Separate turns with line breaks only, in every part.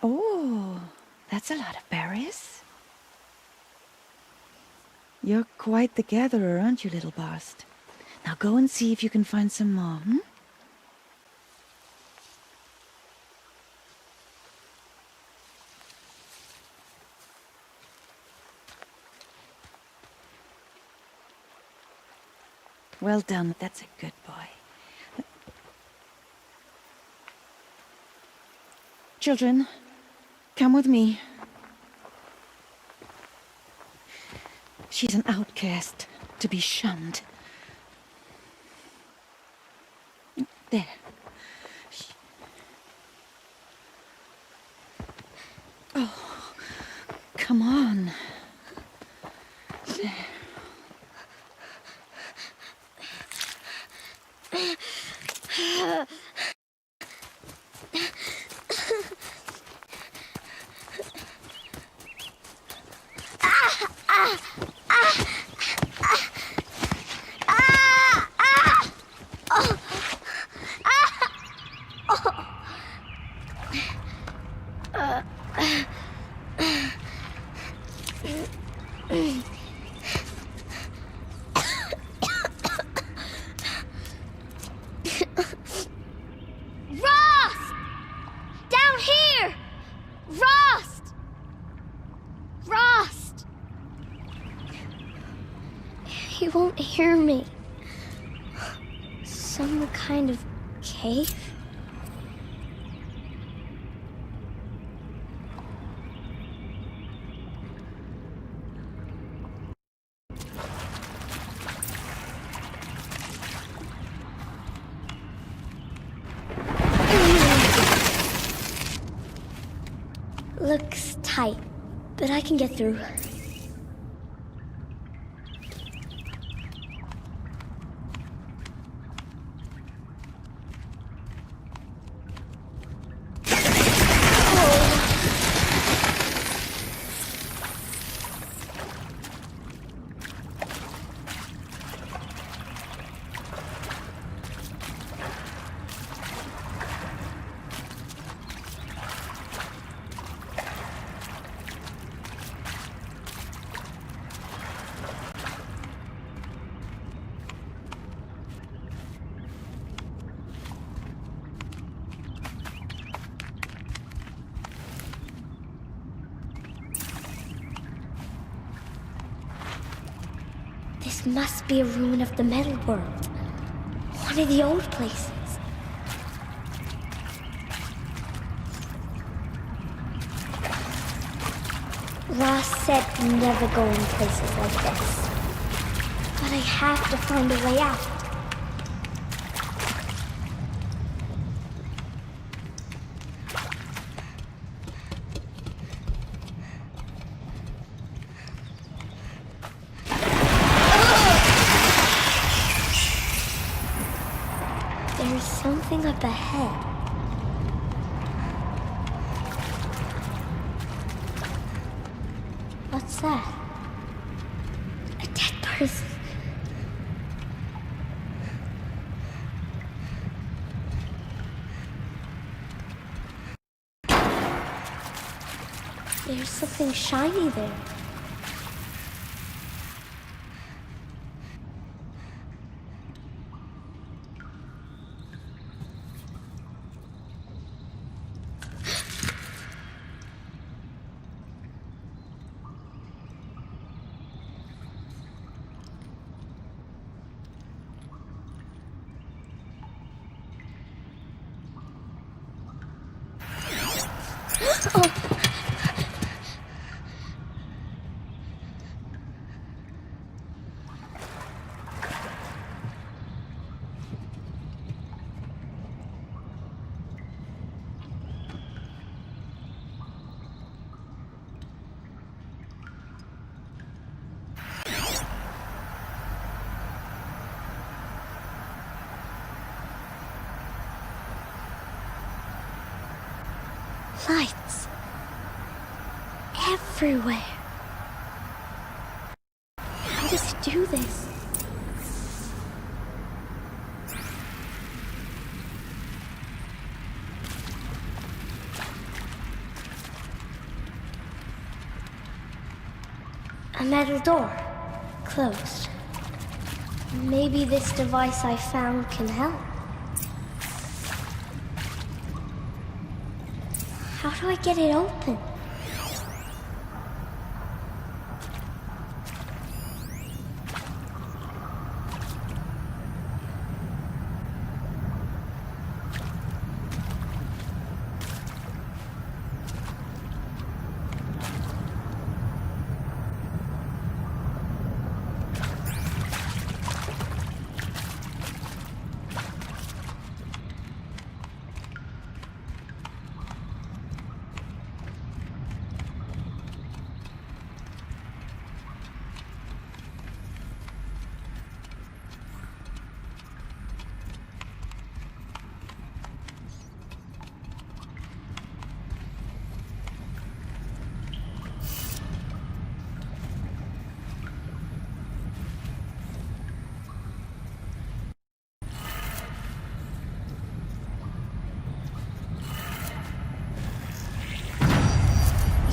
Oh, that's a lot of berries. You're quite the gatherer, aren't you, little bast? Now go and see if you can find some more, hmm? Well done, that's a good boy. Children, come with me. She's an outcast, to be shunned. There. Oh, come on. There.
He won't hear me. Some kind of cave? Looks tight, but I can get through. This must be a ruin of the metal world. One of the old places. Ross said never go in places like this. But I have to find a way out. There's something up ahead. What's that? A dead person. There's something shiny there. Lights. Everywhere. How does it do this? A metal door. Closed. Maybe this device I found can help. How do I get it open?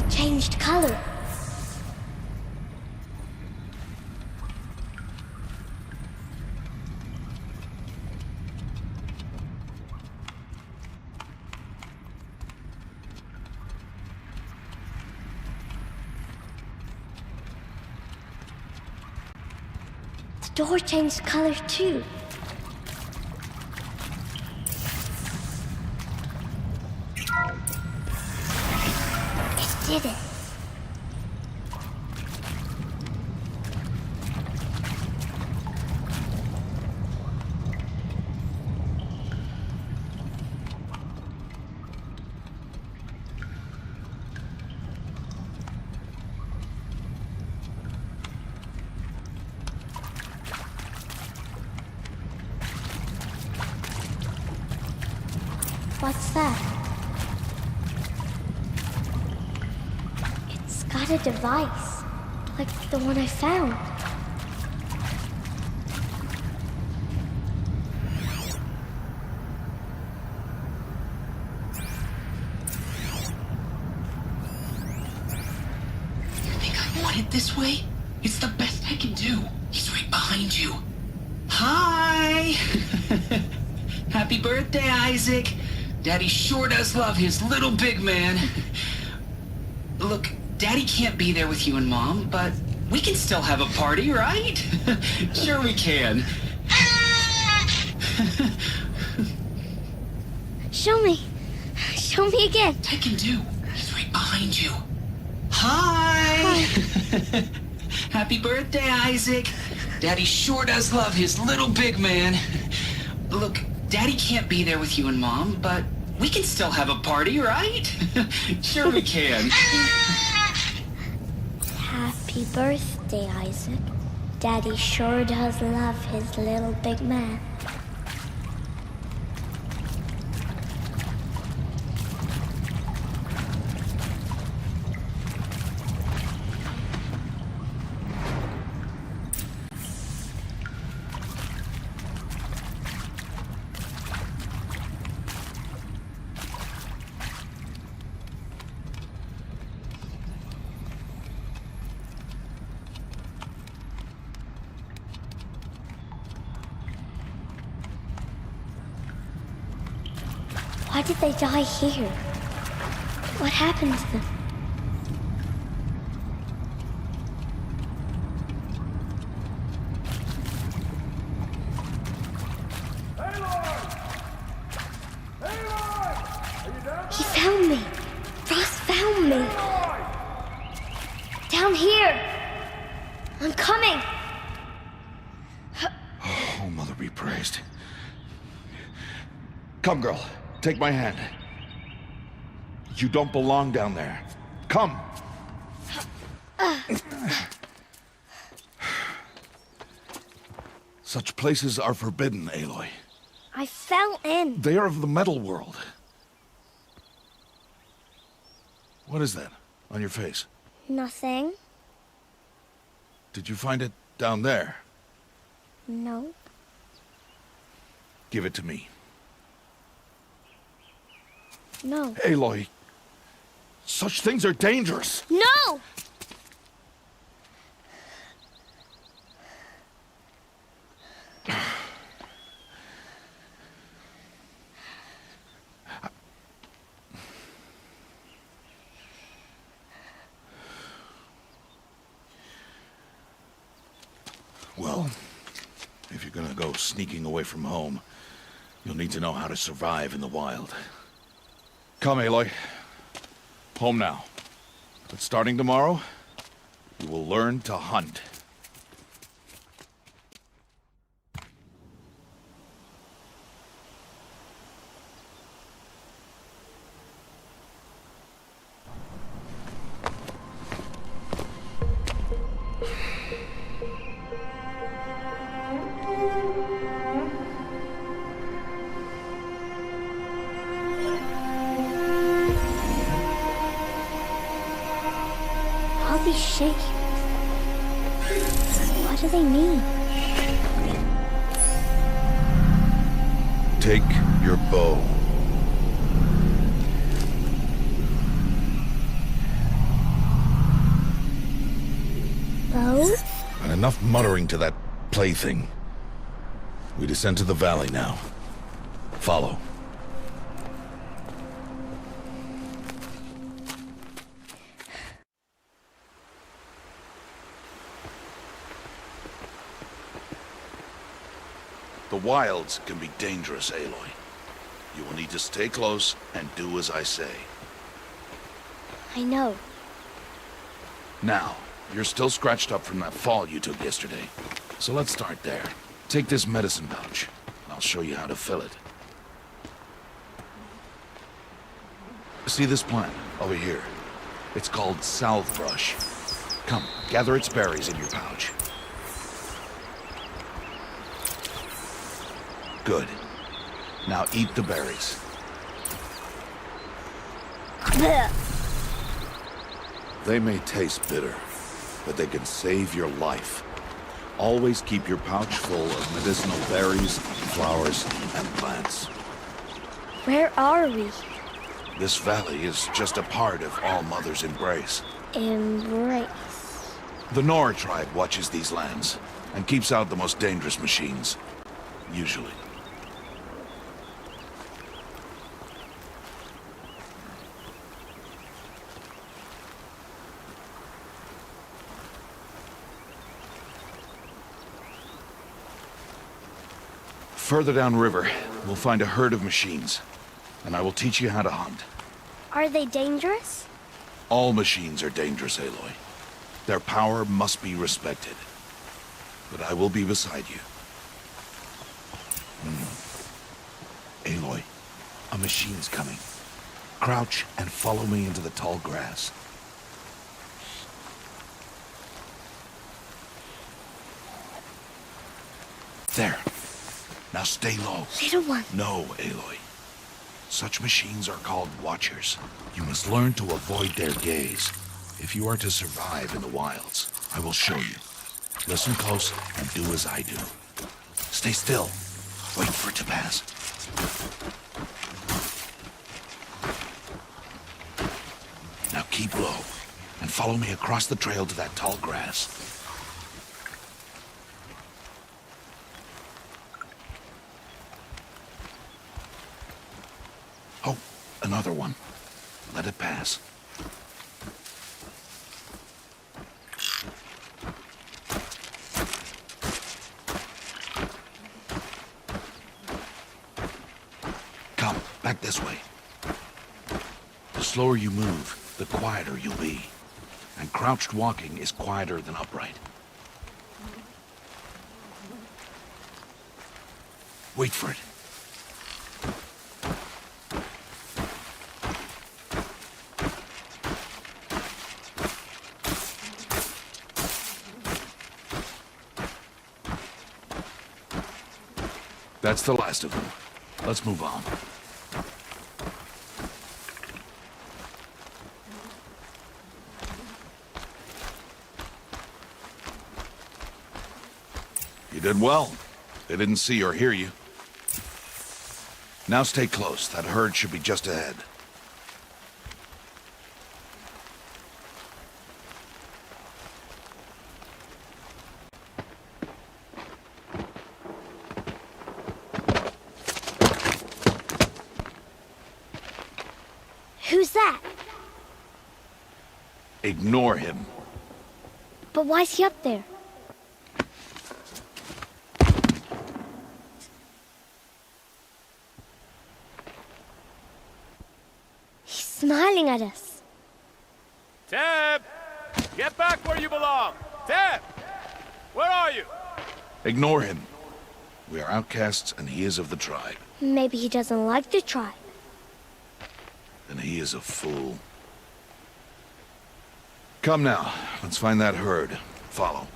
Changed color. The door changed color too. Did it. What's that? Got a device, like the one I found.
You think I want it this way? It's the best I can do. He's right behind you. Hi! Happy birthday, Isaac. Daddy sure does love his little big man. Look, Daddy can't be there with you and Mom, but we can still have a party, right? Sure we can.
Show me. Show me again.
I can do. He's right behind you. Hi! Happy birthday, Isaac. Daddy sure does love his little big man. Look, Daddy can't be there with you and Mom, but we can still have a party, right? Sure we can.
Happy birthday, Isaac. Daddy sure does love his little big man. Why did they die here? What happened to them? He found me. Ross found me. Down here. I'm coming.
Oh, Mother be praised. Come, girl. Take my hand. You don't belong down there. Come. Such places are forbidden, Aloy.
I fell in.
They are of the metal world. What is that on your face?
Nothing.
Did you find it down there?
No.
Give it to me.
No.
Aloy, such things are dangerous.
No!
Well, if you're gonna go sneaking away from home, you'll need to know how to survive in the wild. Come, Aloy. Home now. But starting tomorrow, you will learn to hunt.
All these shapes. What do they mean?
Take your bow.
Bow?
And enough muttering to that plaything. We descend to the valley now. Follow. The wilds can be dangerous, Aloy. You will need to stay close and do as I say.
I know.
Now, you're still scratched up from that fall you took yesterday. So let's start there. Take this medicine pouch, and I'll show you how to fill it. See this plant over here? It's called salvebrush. Come, gather its berries in your pouch. Good. Now eat the berries.
Blech.
They may taste bitter, but they can save your life. Always keep your pouch full of medicinal berries, flowers, and plants.
Where are we?
This valley is just a part of All Mother's embrace.
Embrace.
The Nora tribe watches these lands and keeps out the most dangerous machines. Usually. Further downriver, we'll find a herd of machines, and I will teach you how to hunt.
Are they dangerous?
All machines are dangerous, Aloy. Their power must be respected. But I will be beside you. Aloy, a machine's coming. Crouch and follow me into the tall grass. There. Now stay low.
Little one.
No, Aloy. Such machines are called watchers. You must learn to avoid their gaze. If you are to survive in the wilds, I will show you. Listen close and do as I do. Stay still. Wait for it to pass. Now keep low and follow me across the trail to that tall grass. Oh, another one. Let it pass. Come, back this way. The slower you move, the quieter you'll be. And crouched walking is quieter than upright. Wait for it. That's the last of them. Let's move on. You did well. They didn't see or hear you. Now stay close. That herd should be just ahead.
Who's that?
Ignore him.
But why's he up there? smiling at us.
Teb! Get back where you belong! Teb! Where are you?
Ignore him. We are outcasts, and he is of the tribe.
Maybe he doesn't like the tribe.
Then he is a fool. Come now, let's find that herd. Follow.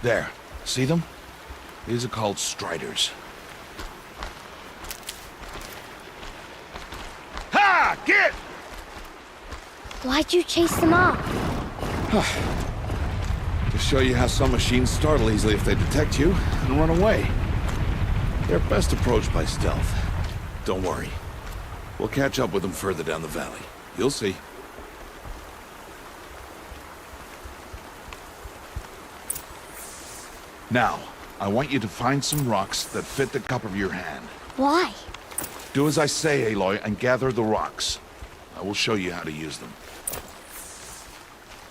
There. See them? These are called striders. Ha! Get!
Why'd you chase them off?
To show you how some machines startle easily if they detect you and run away. They're best approached by stealth. Don't worry. We'll catch up with them further down the valley. You'll see. Now, I want you to find some rocks that fit the cup of your hand.
Why?
Do as I say, Aloy, and gather the rocks. I will show you how to use them.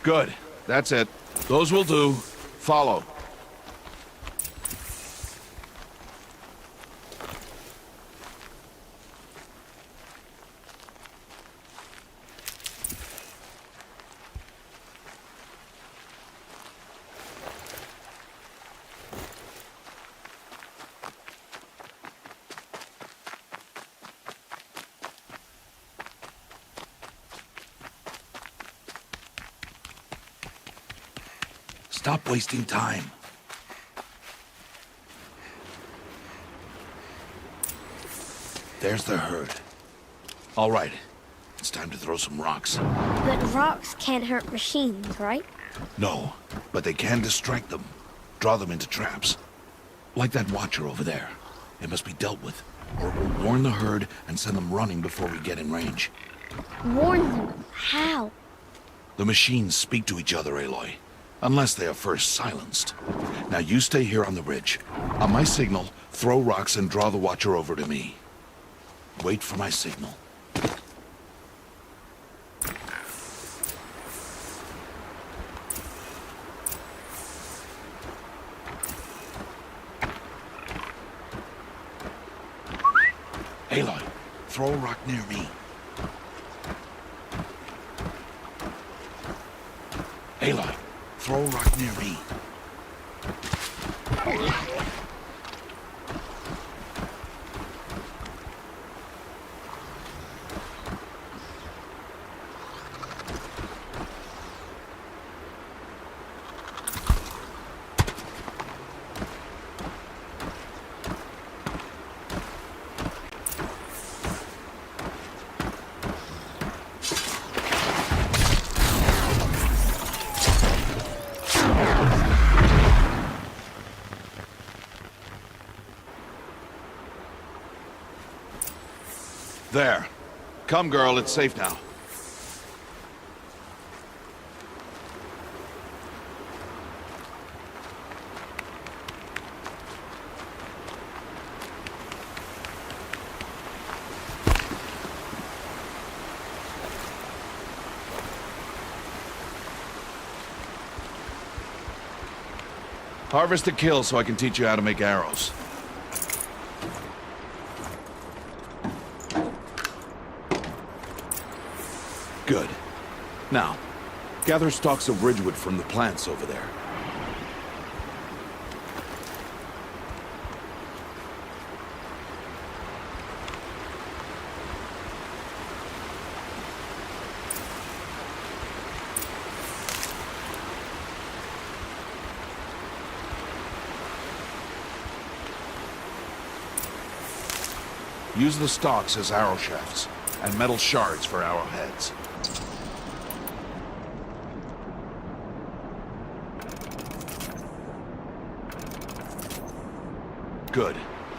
Good. That's it. Those will do. Follow. Stop wasting time. There's the herd. All right. It's time to throw some rocks.
But rocks can't hurt machines, right?
No, but they can distract them. Draw them into traps. Like that watcher over there. It must be dealt with, or it will warn the herd and send them running before we get in range.
Warn them. How?
The machines speak to each other, Aloy. Unless they are first silenced. Now you stay here on the ridge. On my signal, throw rocks and draw the watcher over to me. Wait for my signal. Aloy, throw a rock near me. Aloy, throw a rock near me. There. Come, girl, it's safe now. Harvest a kill so I can teach you how to make arrows. Good. Now, gather stalks of ridgewood from the plants over there. Use the stalks as arrow shafts, and metal shards for arrowheads. Good.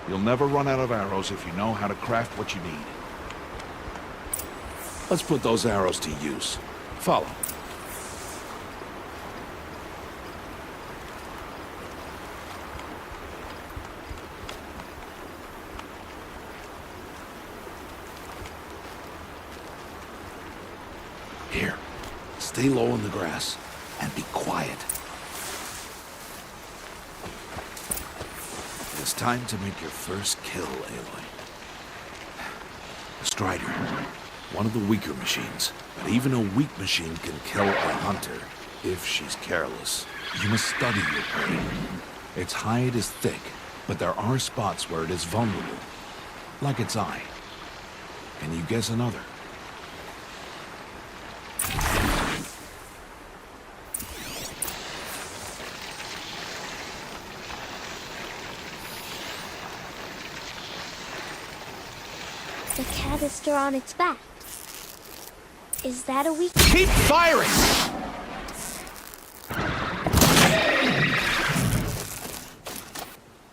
You'll never run out of arrows if you know how to craft what you need. Let's put those arrows to use. Follow. Here, stay low in the grass and be quiet. It's time to make your first kill, Aloy. Strider, one of the weaker machines, but even a weak machine can kill a hunter if she's careless. You must study your prey. Its hide is thick, but there are spots where it is vulnerable, like its eye. Can you guess another?
The canister on its back. Is that a weak...
Keep firing!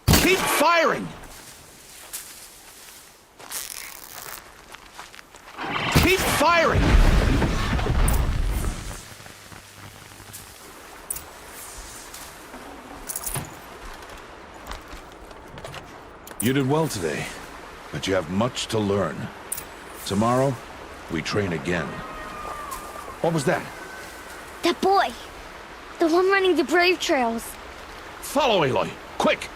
Keep firing! Keep firing! You did well today, but you have much to learn. Tomorrow, we train again. What was that?
That boy! The one running the brave trails.
Follow Aloy, quick!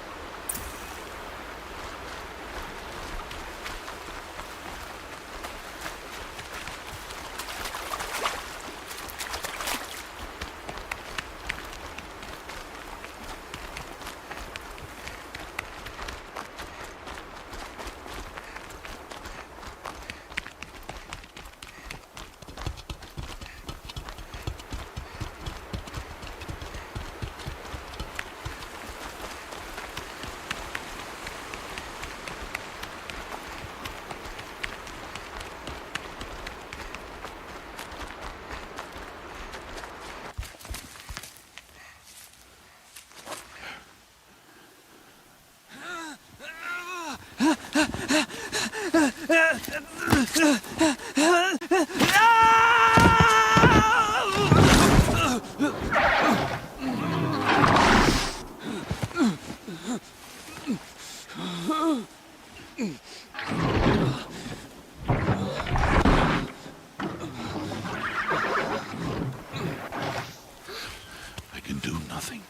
I can do nothing.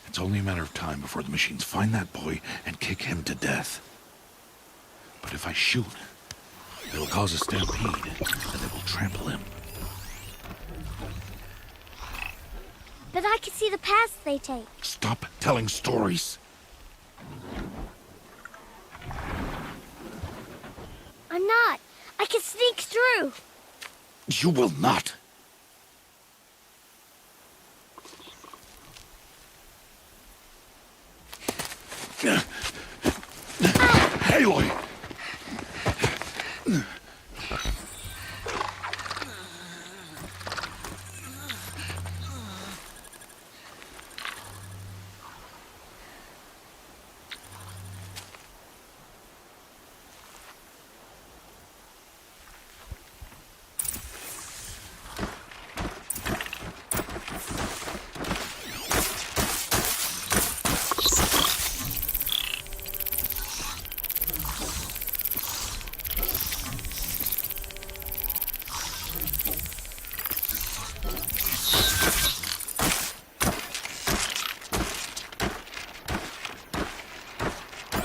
It's only a matter of time before the machines find that boy and kick him to death. But if I shoot, it'll cause a stampede, and they will trample him.
But I can see the paths they take.
Stop telling stories.
I'm not. I can sneak through.
You will not. Aloy!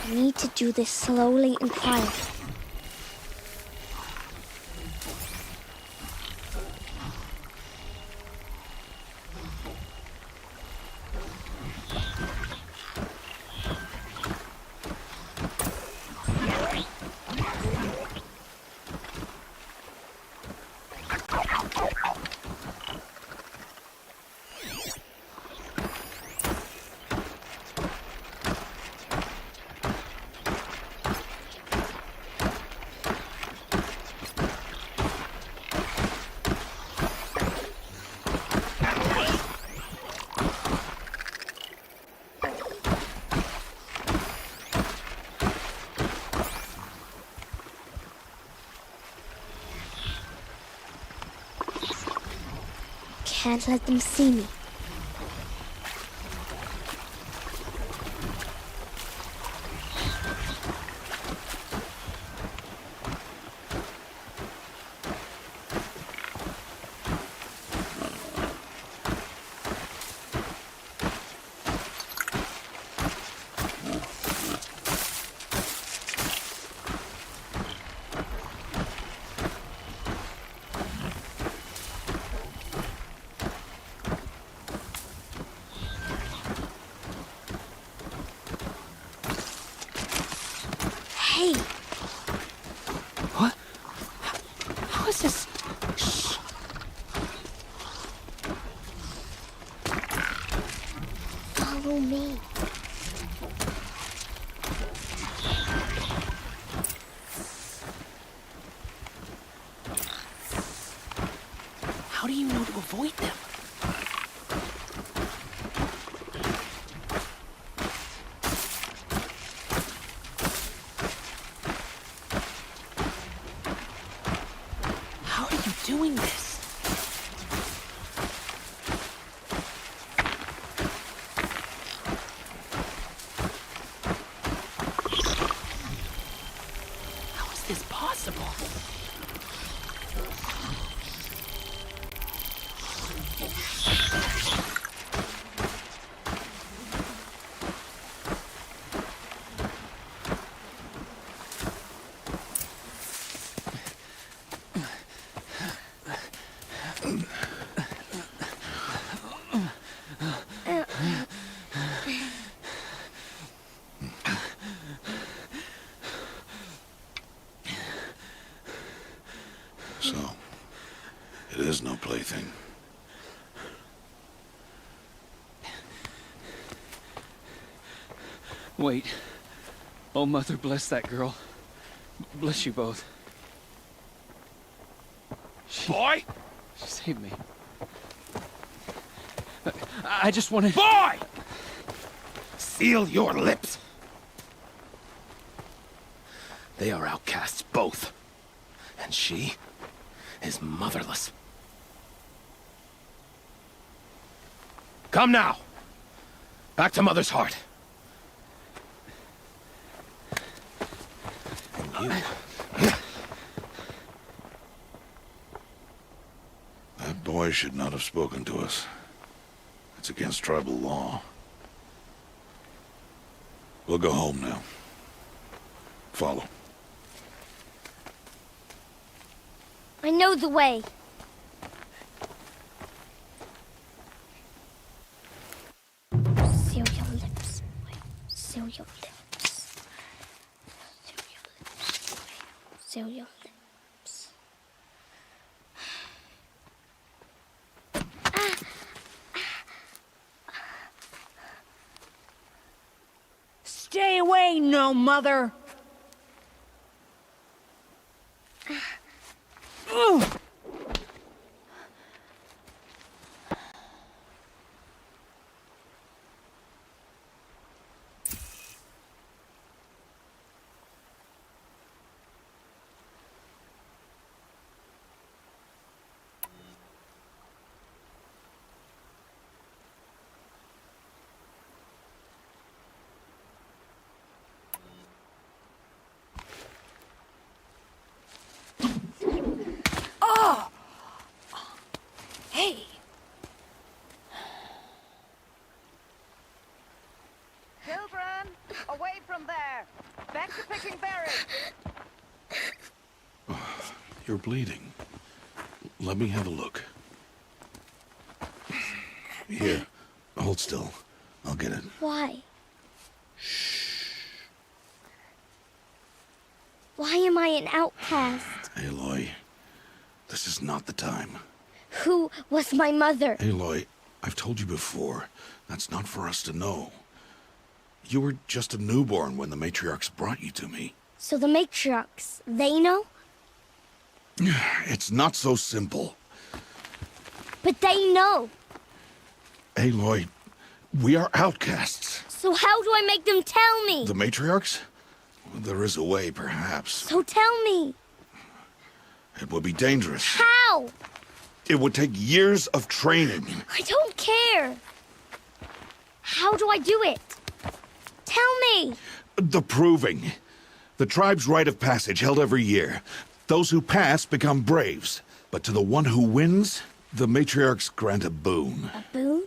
I need to do this slowly and quietly. Can't let them see me. Follow me.
How do you know to avoid them? How are you doing this? How is this possible?
So, it is no plaything.
Wait. Oh, Mother, bless that girl. Bless you both.
Boy!
She saved me. I just wanted...
Boy! Seal your lips! They are outcasts, both. And she is motherless. Come now! Back to Mother's heart. And you...
That boy should not have spoken to us. It's against tribal law. We'll go home now. Follow.
I know the way. Seal your lips. Seal your lips. Seal your lips.
Stay away, no mother! Hey!
Children, away from there. Back to picking berries.
You're bleeding. Let me have a look. Here, hold still. I'll get it.
Why? Why am I an outcast?
Aloy, this is not the time.
Who was my mother?
Aloy, I've told you before, that's not for us to know. You were just a newborn when the matriarchs brought you to me.
So the matriarchs, they know?
It's not so simple.
But they know.
Aloy, we are outcasts.
So how do I make them tell me?
The matriarchs? There is a way, perhaps.
So tell me.
It would be dangerous.
How?
It would take years of training.
I don't care. How do I do it? Tell me.
The proving. The tribe's rite of passage held every year. Those who pass become braves. But to the one who wins, the matriarchs grant a boon.
A boon?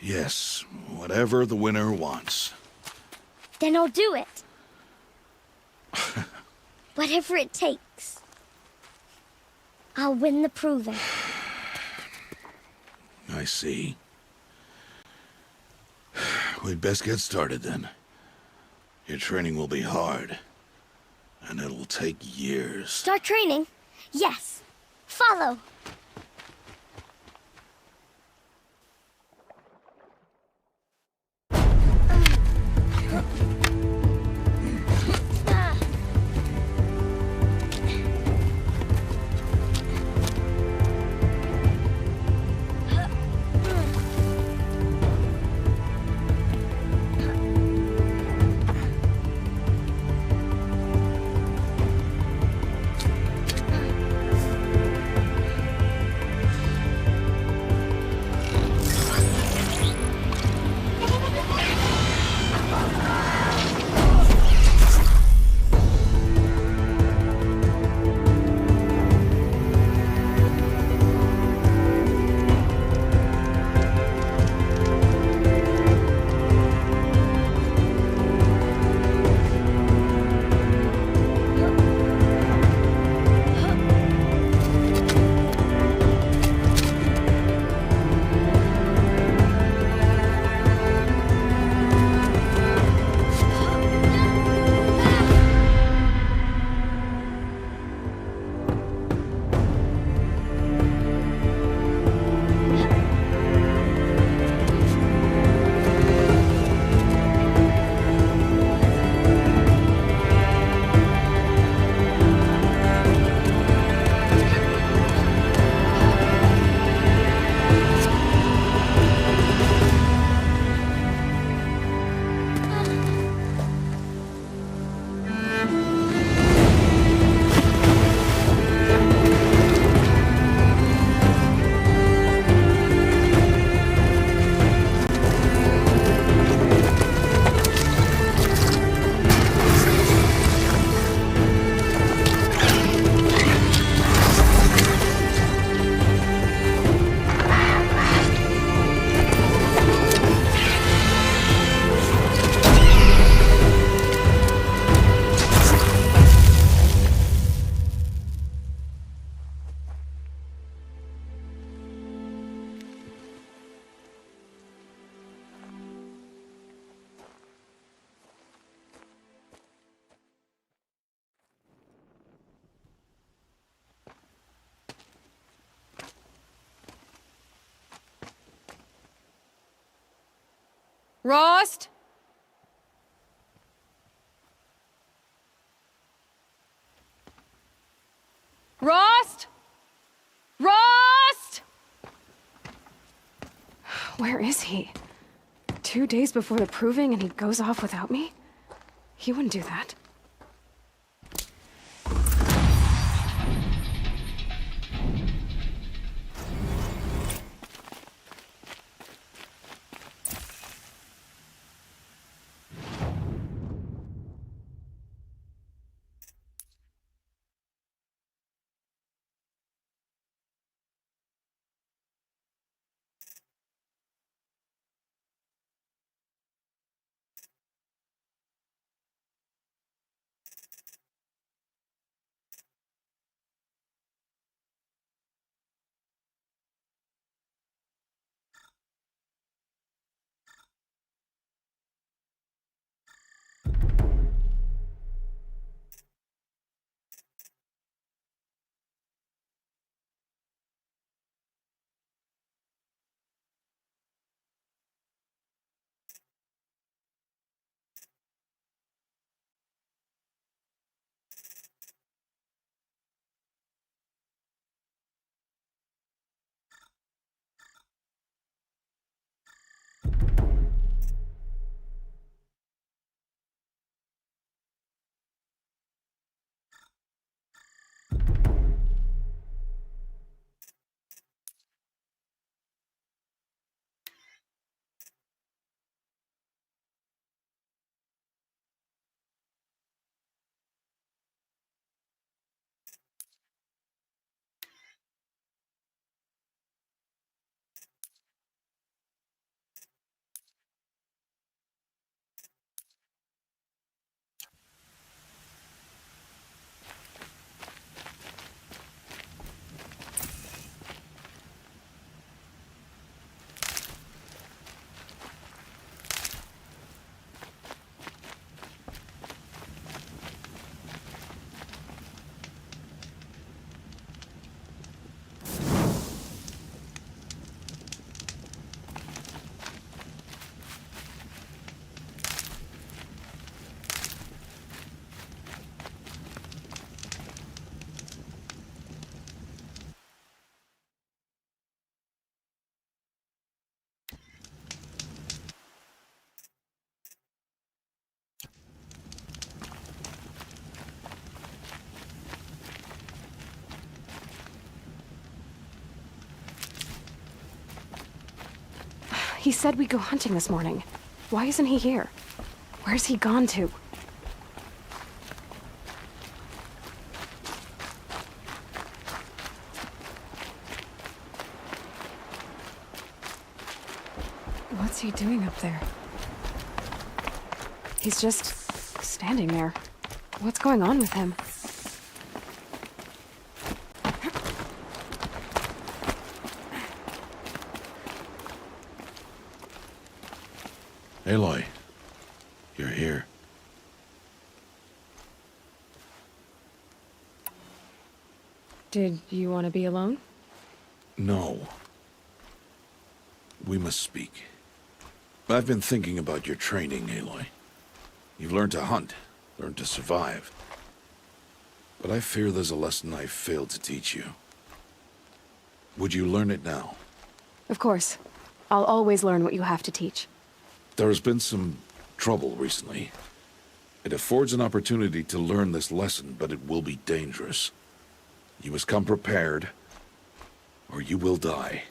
Yes, whatever the winner wants.
Then I'll do it. Whatever it takes. I'll win the proving.
I see. We'd best get started then. Your training will be hard. And it'll take years.
Start training? Yes. Follow.
Rost? Rost? Rost?
Where is he? 2 days before the proving and he goes off without me? He wouldn't do that. He said we'd go hunting this morning. Why isn't he here? Where's he gone to? What's he doing up there? He's just standing there. What's going on with him?
Aloy, you're here.
Did you want to be alone?
No. We must speak. I've been thinking about your training, Aloy. You've learned to hunt, learned to survive. But I fear there's a lesson I failed to teach you. Would you learn it now?
Of course. I'll always learn what you have to teach.
There has been some trouble recently. It affords an opportunity to learn this lesson, but it will be dangerous. You must come prepared, or you will die.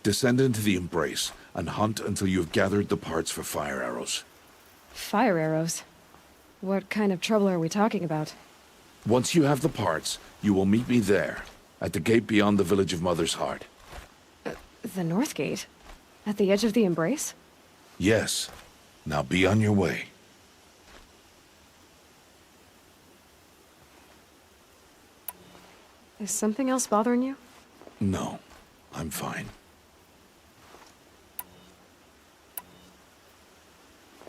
Descend into the Embrace, and hunt until you have gathered the parts for fire arrows.
Fire arrows? What kind of trouble are we talking about?
Once you have the parts, you will meet me there, at the gate beyond the village of Mother's Heart.
The North Gate? At the edge of the Embrace?
Yes. Now be on your way.
Is something else bothering you?
No, I'm fine.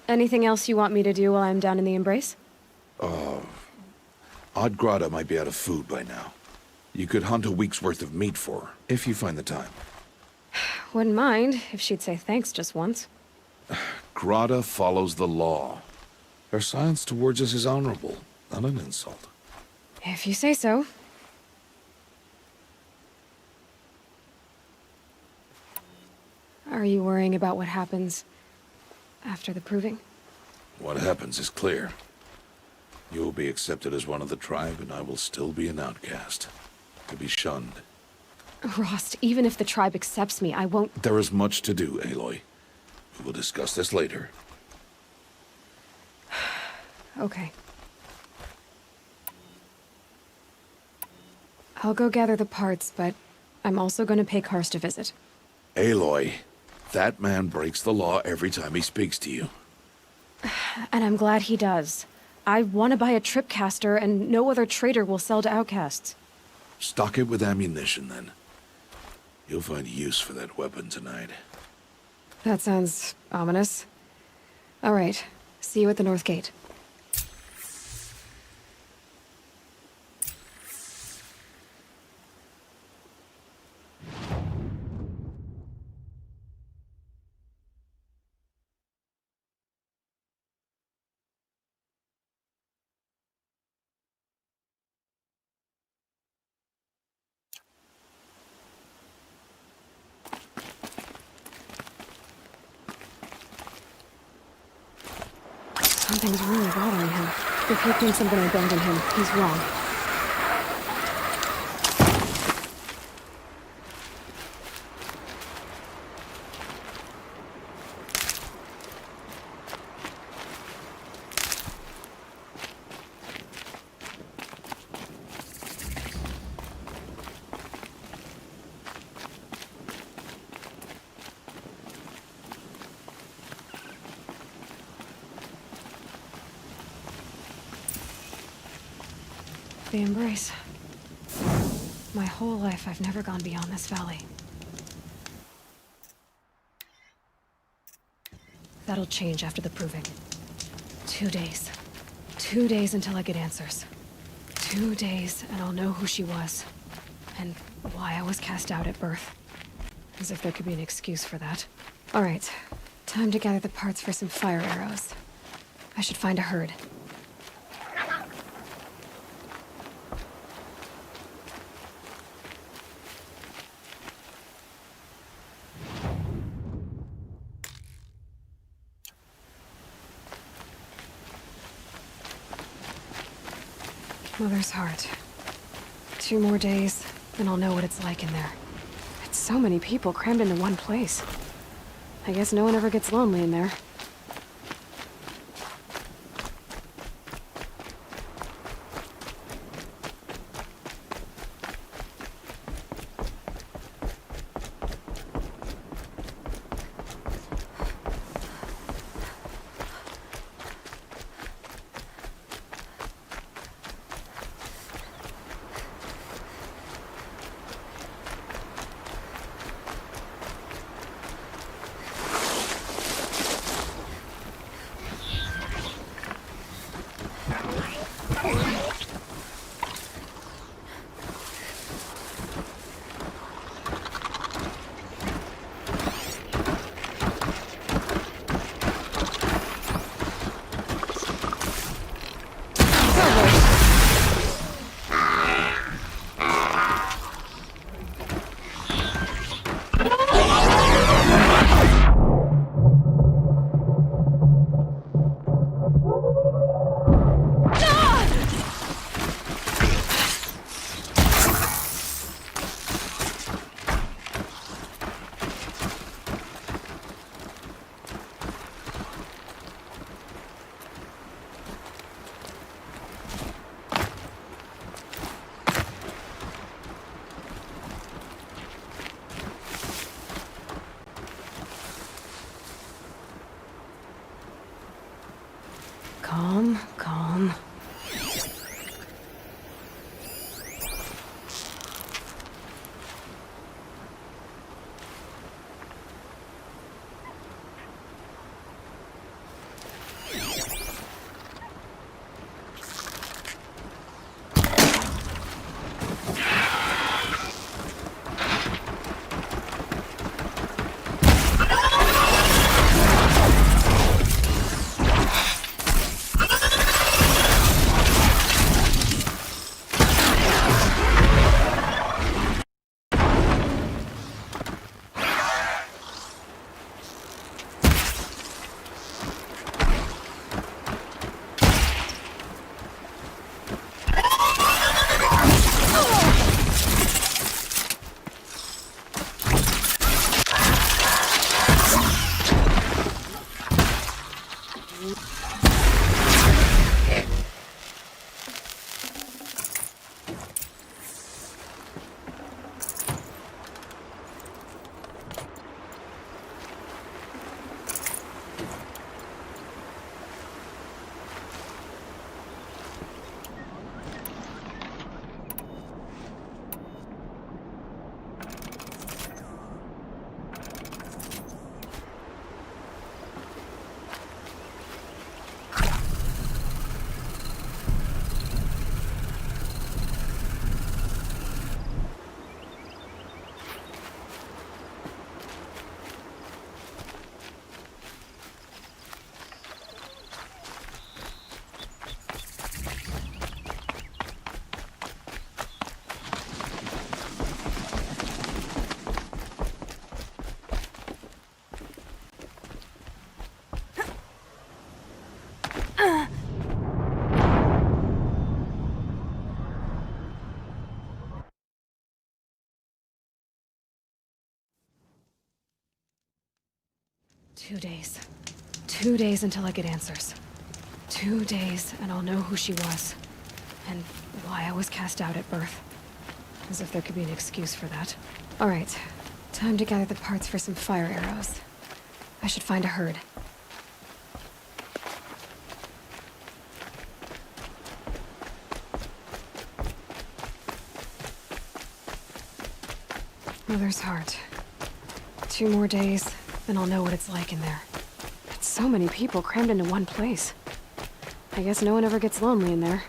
Anything else you want me to do while I'm down in the Embrace?
Odd might be out of food by now. You could hunt a week's worth of meat for her, if you find the time.
Wouldn't mind if she'd say thanks just once.
Grada follows the law. Her silence towards us is honorable, not an insult.
If you say so. Are you worrying about what happens after the proving?
What happens is clear. You will be accepted as one of the tribe, and I will still be an outcast. To be shunned.
Rost, even if the tribe accepts me, I won't—
There is much to do, Aloy. We will discuss this later.
Okay. I'll go gather the parts, but I'm also going to pay Karst a visit.
Aloy, that man breaks the law every time he speaks to you.
And I'm glad he does. I want to buy a tripcaster, and no other trader will sell to outcasts.
Stock it with ammunition, then. You'll find use for that weapon tonight.
That sounds ominous. All right. See you at the North Gate. Something's really bothering him. If he thinks I'm gonna abandon him, he's wrong. The Embrace. My whole life, I've never gone beyond this valley. That'll change after the proving. 2 days. 2 days until I get answers. 2 days, and I'll know who she was. And why I was cast out at birth. As if there could be an excuse for that. All right. Time to gather the parts for some fire arrows. I should find a herd. Mother's Heart. 2 more days, and I'll know what it's like in there. I It's so many people crammed into one place. I guess no one ever gets lonely in there. Calm, calm. Two days until I get answers. 2 days, and I'll know who she was. And why I was cast out at birth. As if there could be an excuse for that. Alright, time to gather the parts for some fire arrows. I should find a herd. Mother's heart. 2 more days, and I'll know what it's like in there. It's so many people crammed into one place. I guess no one ever gets lonely in there.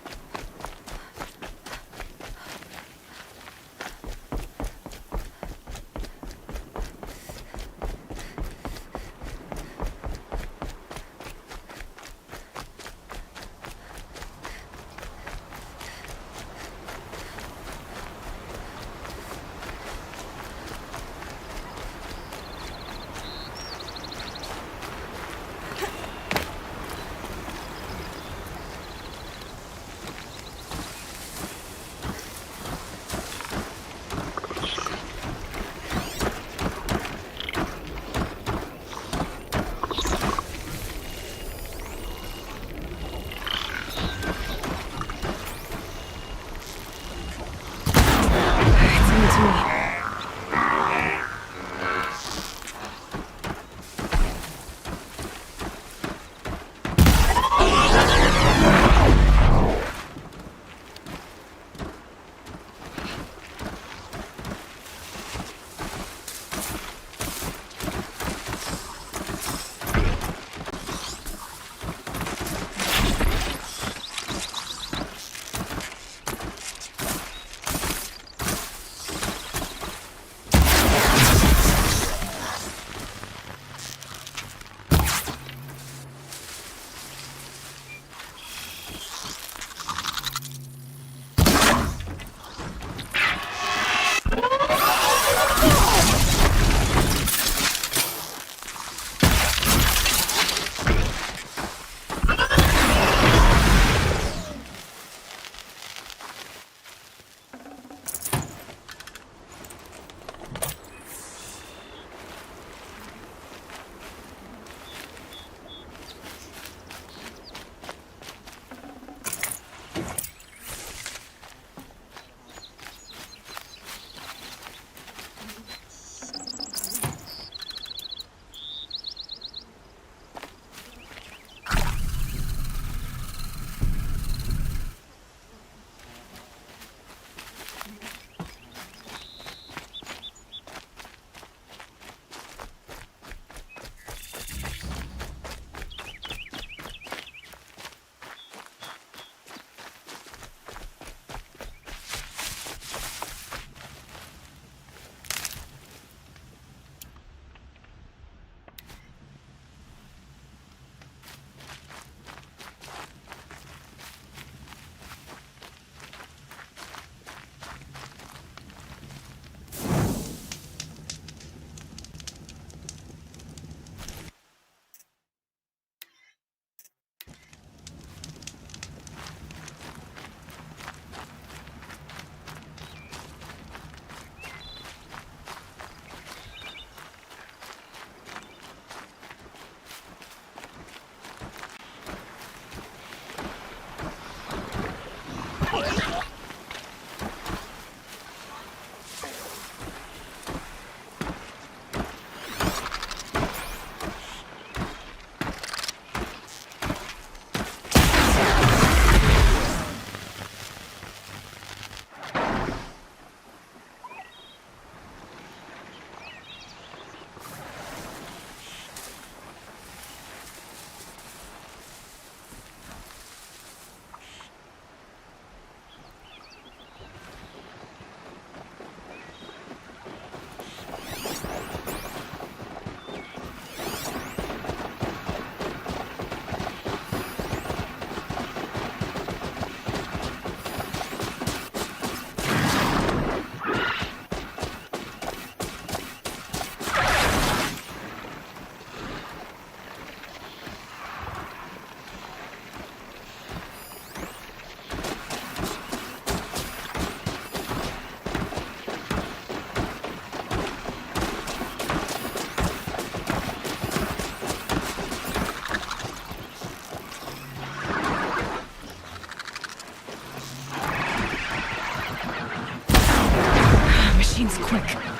back.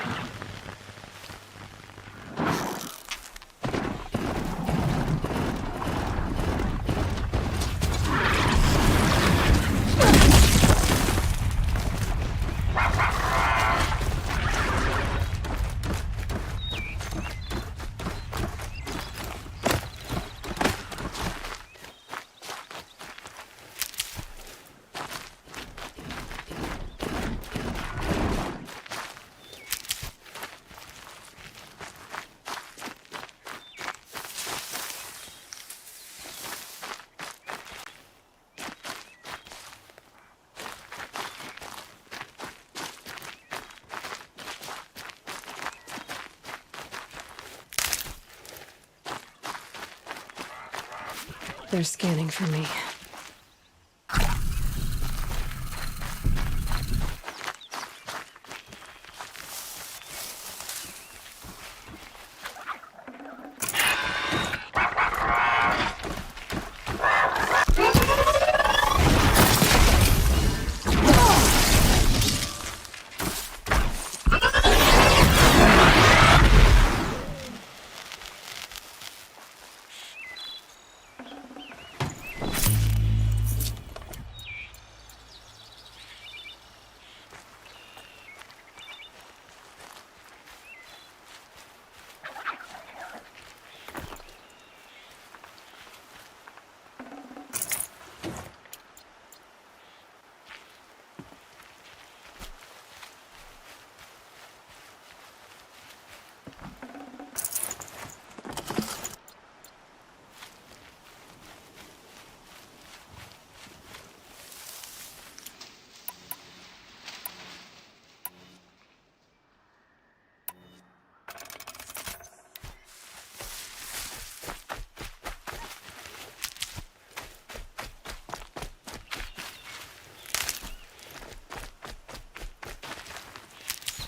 They're scanning for me.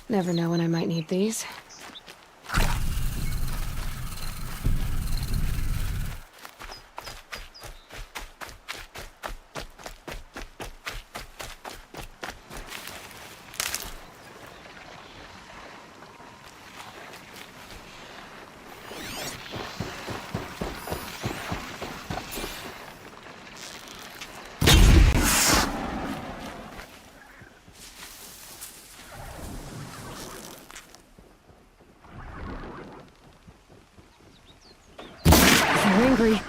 Never know when I might need these. They're angry.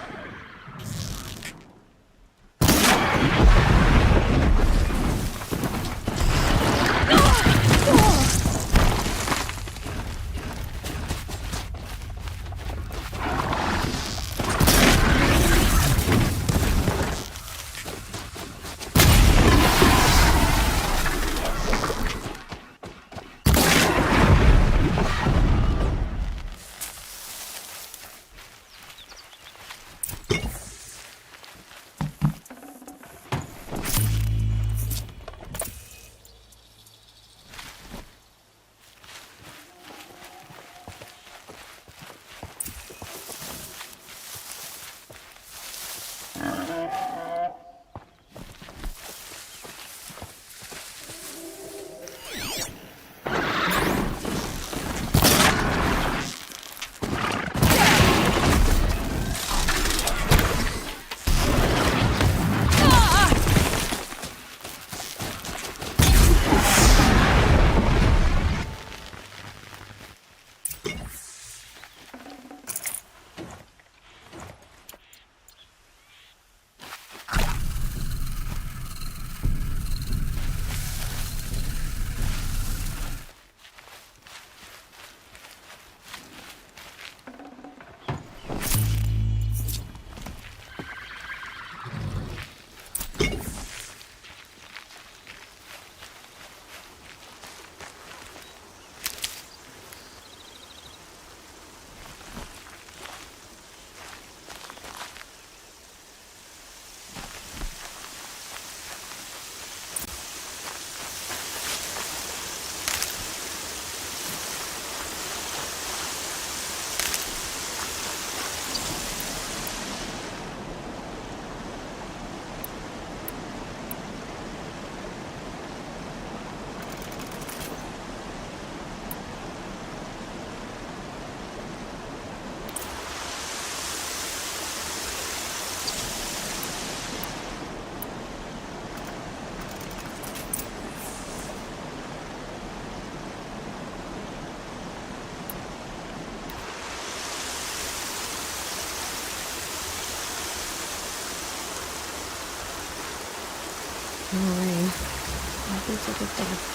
That's a good thing.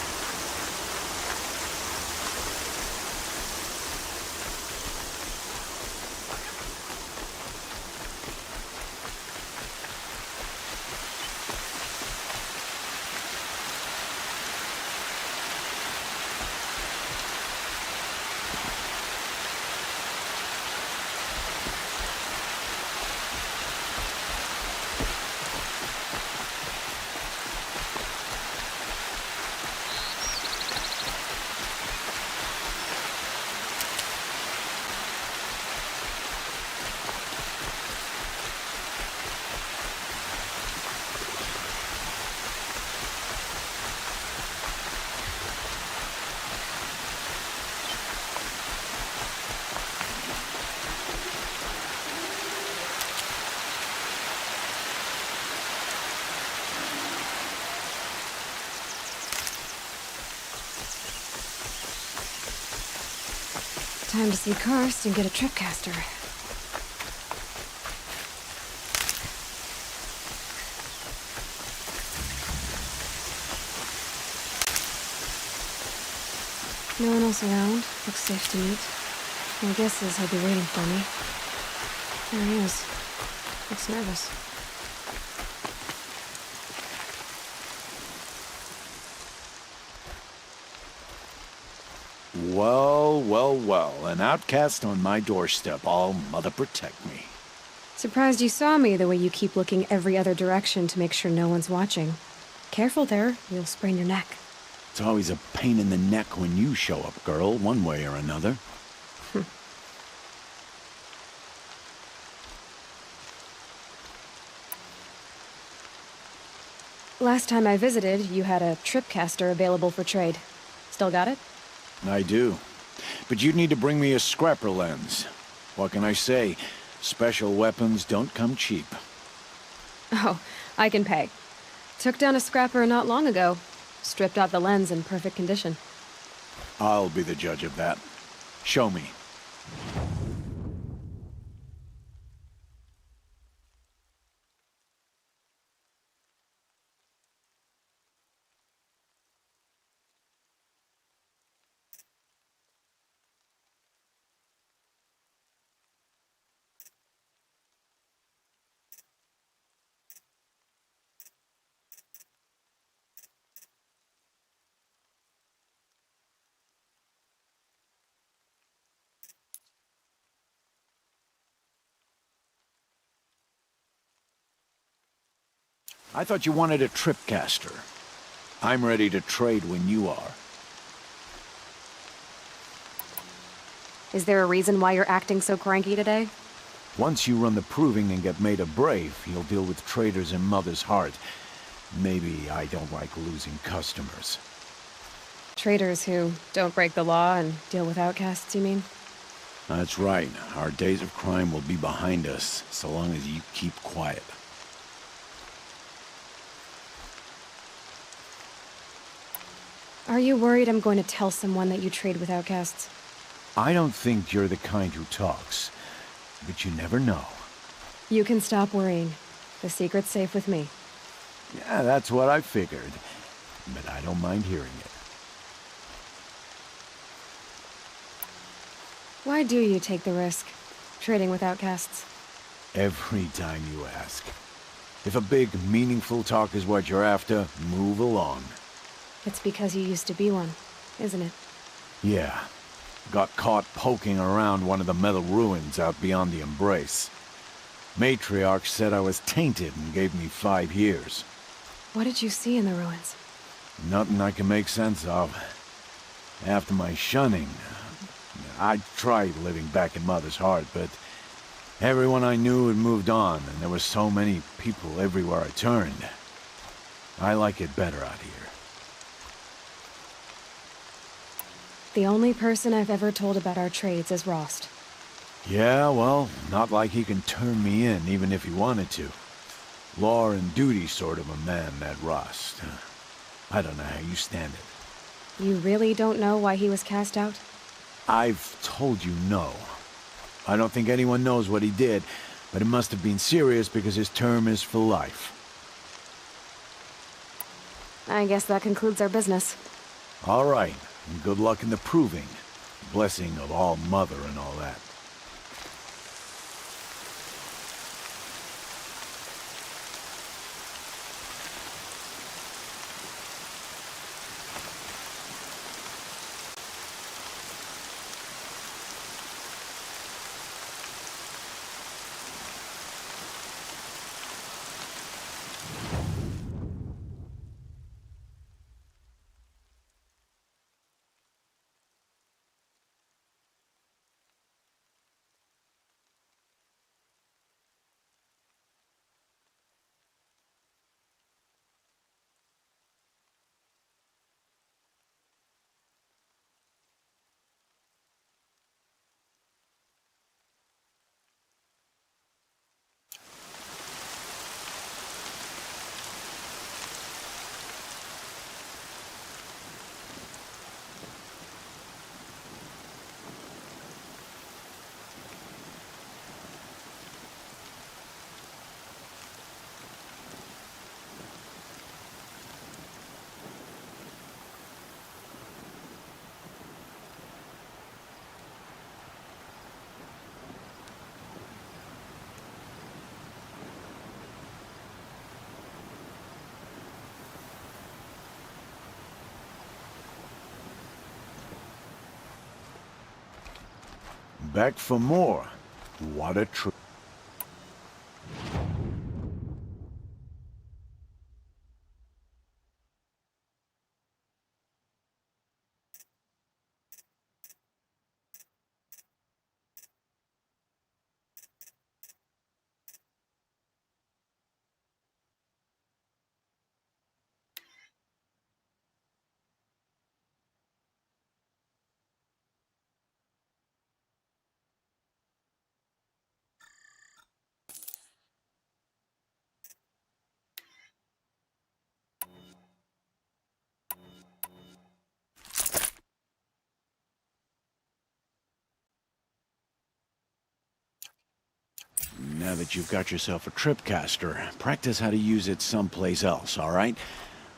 Time to see Karst and get a tripcaster. No one else around. Looks safe to meet. My guess is he'll be waiting for me. There he is. Looks nervous.
Well, well, well. An outcast on my doorstep. All mother protect me.
Surprised you saw me the way you keep looking every other direction to make sure no one's watching. Careful there, you'll sprain your neck.
It's always a pain in the neck when you show up, girl, one way or another.
Last time I visited, you had a tripcaster available for trade. Still got it?
I do. But you'd need to bring me a scrapper lens. What can I say? Special weapons don't come cheap.
Oh, I can pay. Took down a scrapper not long ago. Stripped out the lens in perfect condition.
I'll be the judge of that. Show me. I thought you wanted a tripcaster. I'm ready to trade when you are.
Is there a reason why you're acting so cranky today?
Once you run the proving and get made a brave, you'll deal with traitors in Mother's Heart. Maybe I don't like losing customers.
Traitors who don't break the law and deal with outcasts, you mean?
That's right. Our days of crime will be behind us, so long as you keep quiet.
Are you worried I'm going to tell someone that you trade with outcasts?
I don't think you're the kind who talks, but you never know.
You can stop worrying. The secret's safe with me.
Yeah, that's what I figured, but I don't mind hearing it.
Why do you take the risk, trading with outcasts?
Every time you ask. If a big, meaningful talk is what you're after, move along.
It's because you used to be one, isn't it?
Yeah. Got caught poking around one of the metal ruins out beyond the Embrace. Matriarch said I was tainted and gave me 5 years.
What did you see in the ruins?
Nothing I can make sense of. After my shunning, I tried living back in Mother's Heart, but everyone I knew had moved on, and there were so many people everywhere I turned. I like it better out here.
The only person I've ever told about our trades is Rost.
Yeah, well, not like he can turn me in, even if he wanted to. Law and duty sort of a man, that Rost. I don't know how you stand it.
You really don't know why he was cast out?
I've told you no. I don't think anyone knows what he did, but it must have been serious because his term is for life.
I guess that concludes our business.
All right, and good luck in the proving. Blessing of all mother and all that. Back for more. What a trip. Now that you've got yourself a tripcaster, practice how to use it someplace else, all right?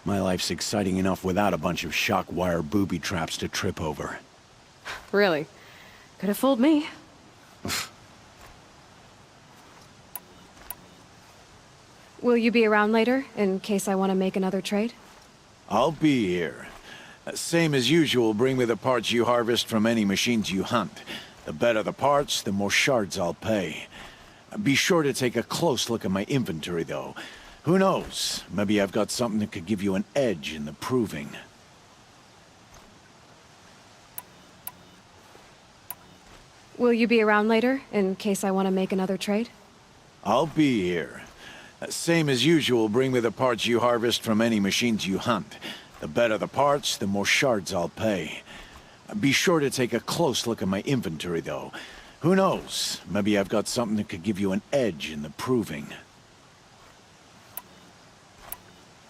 My life's exciting enough without a bunch of shock wire booby traps to trip over.
Really? Could have fooled me. Will you be around later, in case I want to make another trade?
I'll be here. Same as usual, bring me the parts you harvest from any machines you hunt. The better the parts, the more shards I'll pay. Be sure to take a close look at my inventory, though. Who knows? Maybe I've got something that could give you an edge in the proving.
Will you be around later, in case I want to make another trade?
I'll be here. Same as usual, bring me the parts you harvest from any machines you hunt. The better the parts, the more shards I'll pay. Be sure to take a close look at my inventory, though. Who knows? Maybe I've got something that could give you an edge in the proving.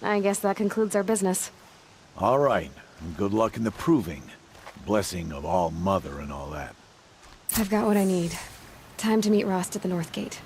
I guess that concludes our business.
All right, and good luck in the proving. Blessing of all mother and all that.
I've got what I need. Time to meet Rost at the North Gate.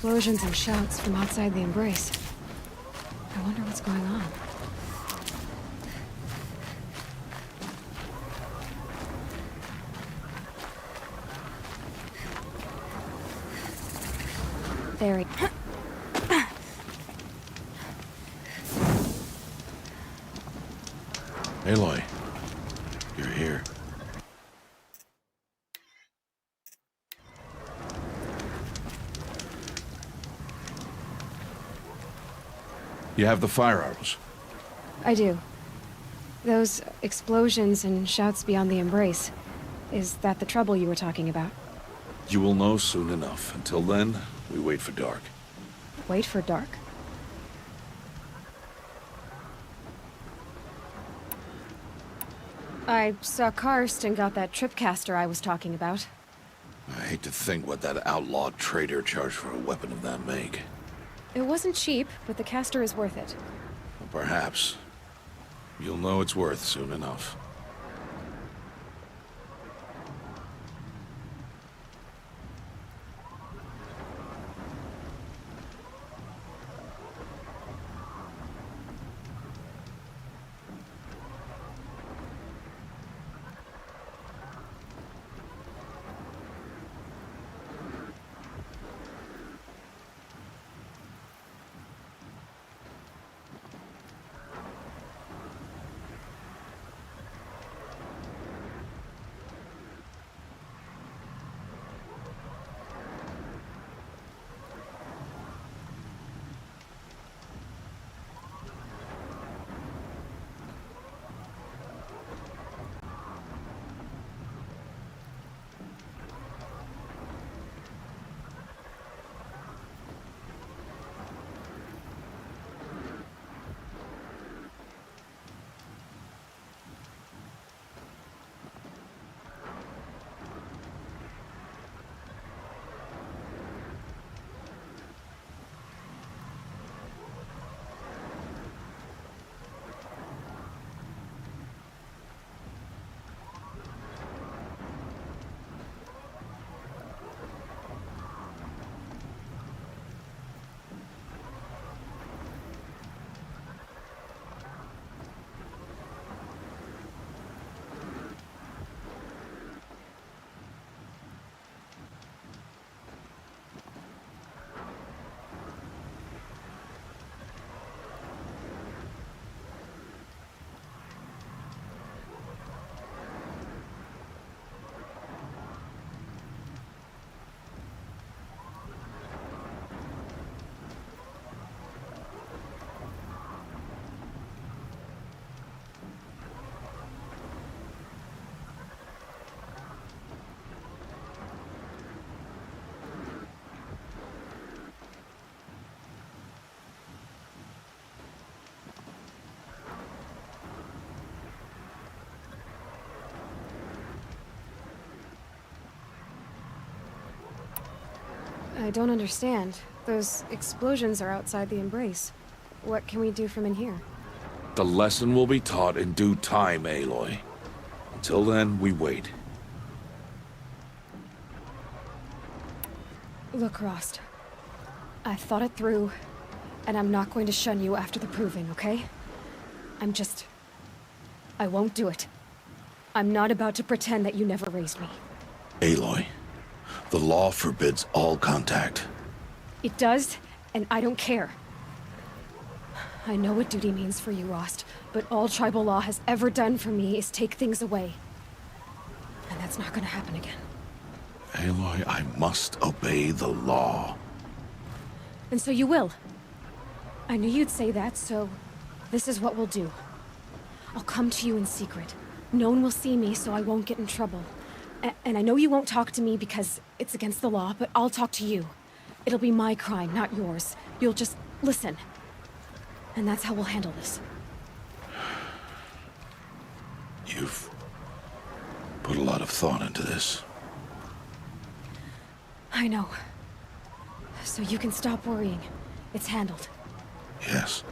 explosions and shouts from outside the embrace. I wonder what's going on. Very.
Aloy, you're here. You have the fire arrows.
I do. Those explosions and shouts beyond the embrace. Is that the trouble you were talking about?
You will know soon enough. Until then, we wait for dark.
Wait for dark? I saw Karst and got that tripcaster I was talking about.
I hate to think what that outlawed trader charged for a weapon of that make.
It wasn't cheap, but the caster is worth it.
Perhaps. You'll know it's worth soon enough.
I don't understand. Those explosions are outside the embrace. What can we do from in here?
The lesson will be taught in due time, Aloy. Until then, we wait.
Look, Rost. I've thought it through, and I'm not going to shun you after the proving, okay? I won't do it. I'm not about to pretend that you never raised me.
Aloy, the law forbids all contact.
It does, and I don't care. I know what duty means for you, Rost, but all tribal law has ever done for me is take things away. And that's not gonna happen again.
Aloy, I must obey the law.
And so you will. I knew you'd say that, so this is what we'll do. I'll come to you in secret. No one will see me, so I won't get in trouble. And I know you won't talk to me because it's against the law, but I'll talk to you. It'll be my crime, not yours. You'll just listen. And that's how we'll handle this.
You've put a lot of thought into this.
I know. So you can stop worrying. It's handled.
Yes.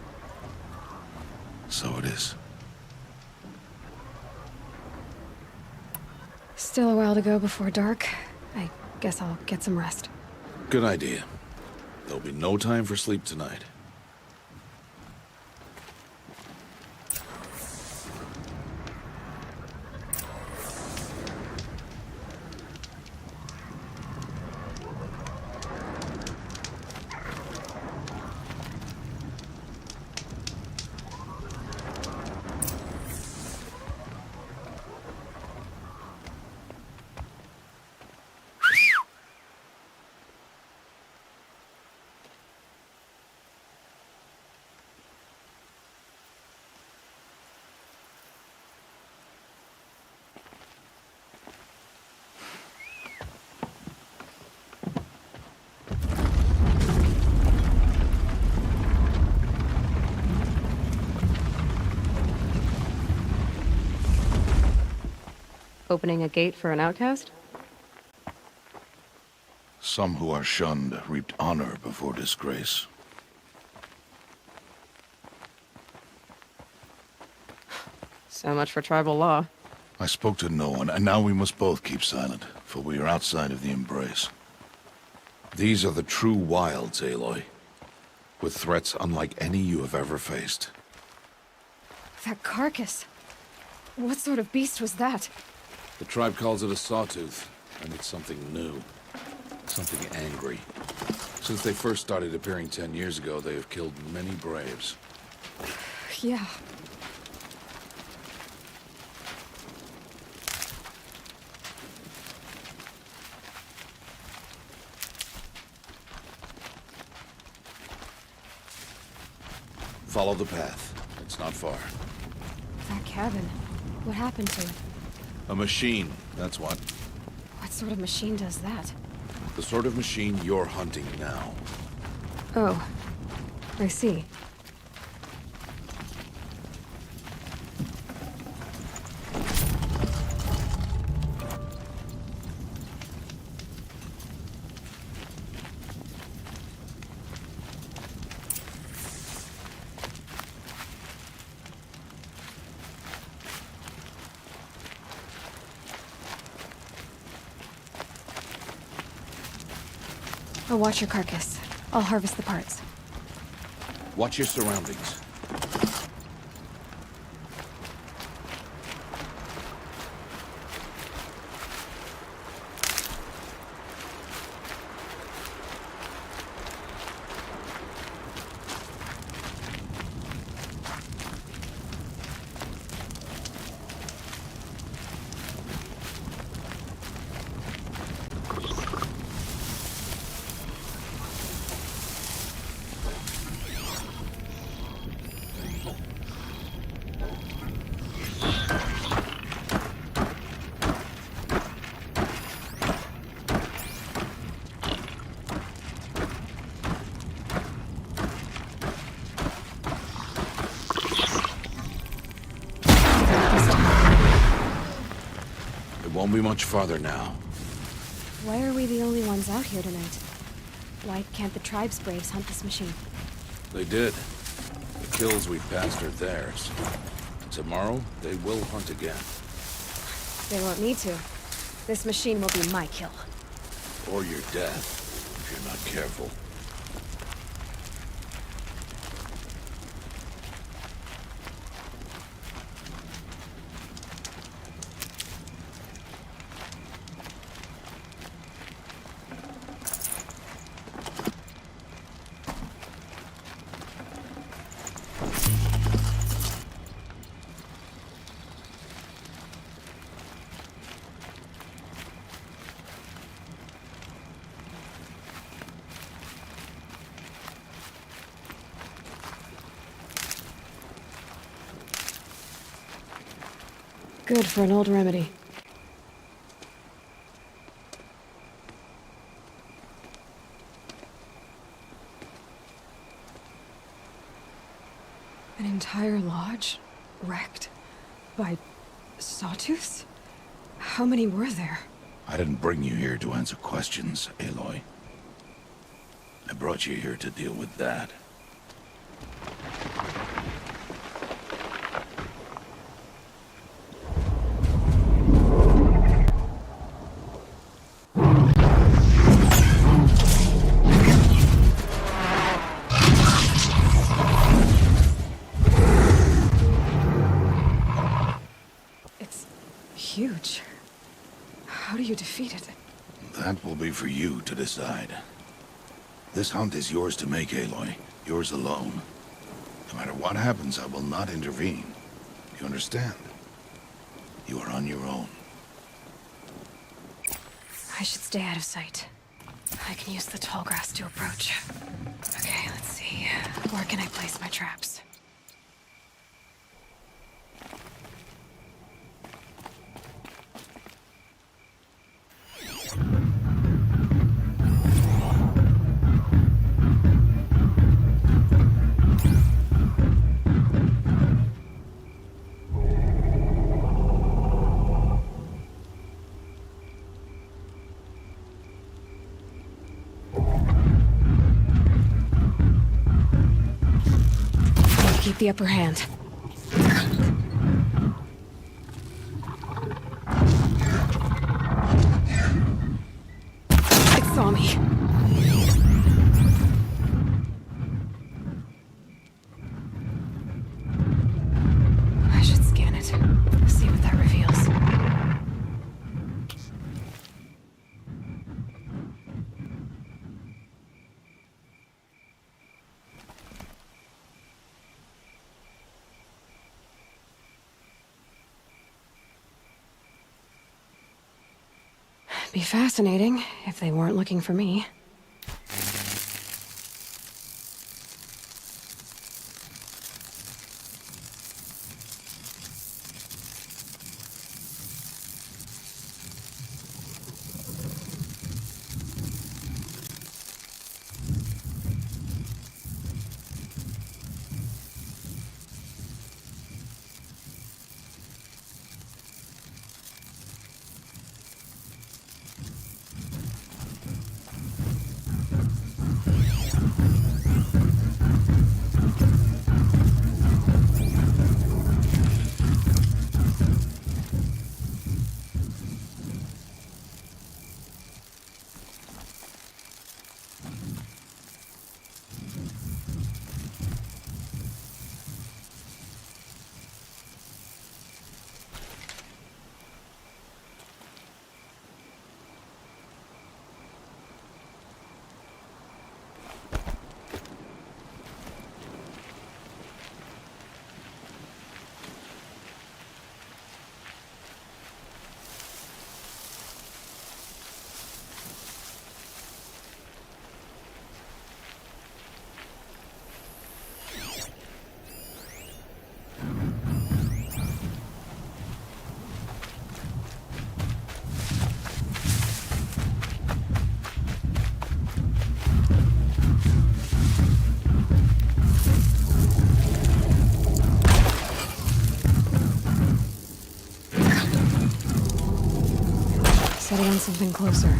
So it is.
Still a while to go before dark. I guess I'll get some rest.
Good idea. There'll be no time for sleep tonight.
Opening a gate for an outcast?
Some who are shunned reaped honor before disgrace.
So much for tribal law.
I spoke to no one, and now we must both keep silent, for we are outside of the embrace. These are the true wilds, Aloy, with threats unlike any you have ever faced.
That carcass. What sort of beast was that?
The tribe calls it a sawtooth, and it's something new. Something angry. Since they first started appearing 10 years ago, they have killed many braves.
Yeah.
Follow the path. It's not far.
That cabin. What happened to it?
A machine, that's what.
What sort of machine does that?
The sort of machine you're hunting now.
Oh. I see. I'll watch your carcass. I'll harvest the parts.
Watch your surroundings. Won't be much farther now.
Why are we the only ones out here tonight? Why can't the tribe's braves hunt this machine?
They did. The kills we passed are theirs. Tomorrow, they will hunt again.
They won't need to. This machine will be my kill.
Or your death, if you're not careful.
Good for an old remedy. An entire lodge wrecked by sawtooths? How many were there?
I didn't bring you here to answer questions, Aloy. I brought you here to deal with that. be for you to decide. This hunt is yours to make, Aloy. Yours alone. No matter what happens, I will not intervene. You understand? You are on your own.
I should stay out of sight. I can use the tall grass to approach. Okay, let's see. Where can I place my traps? Keep the upper hand. It saw me. I should scan it. See what that reveals. Be fascinating if they weren't looking for me. Setting on something closer.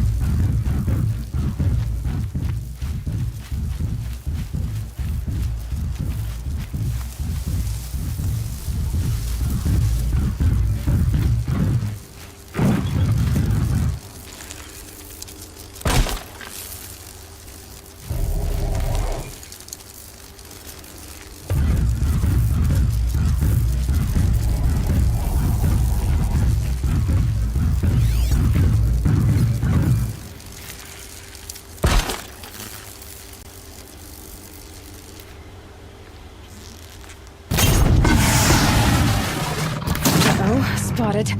Spotted.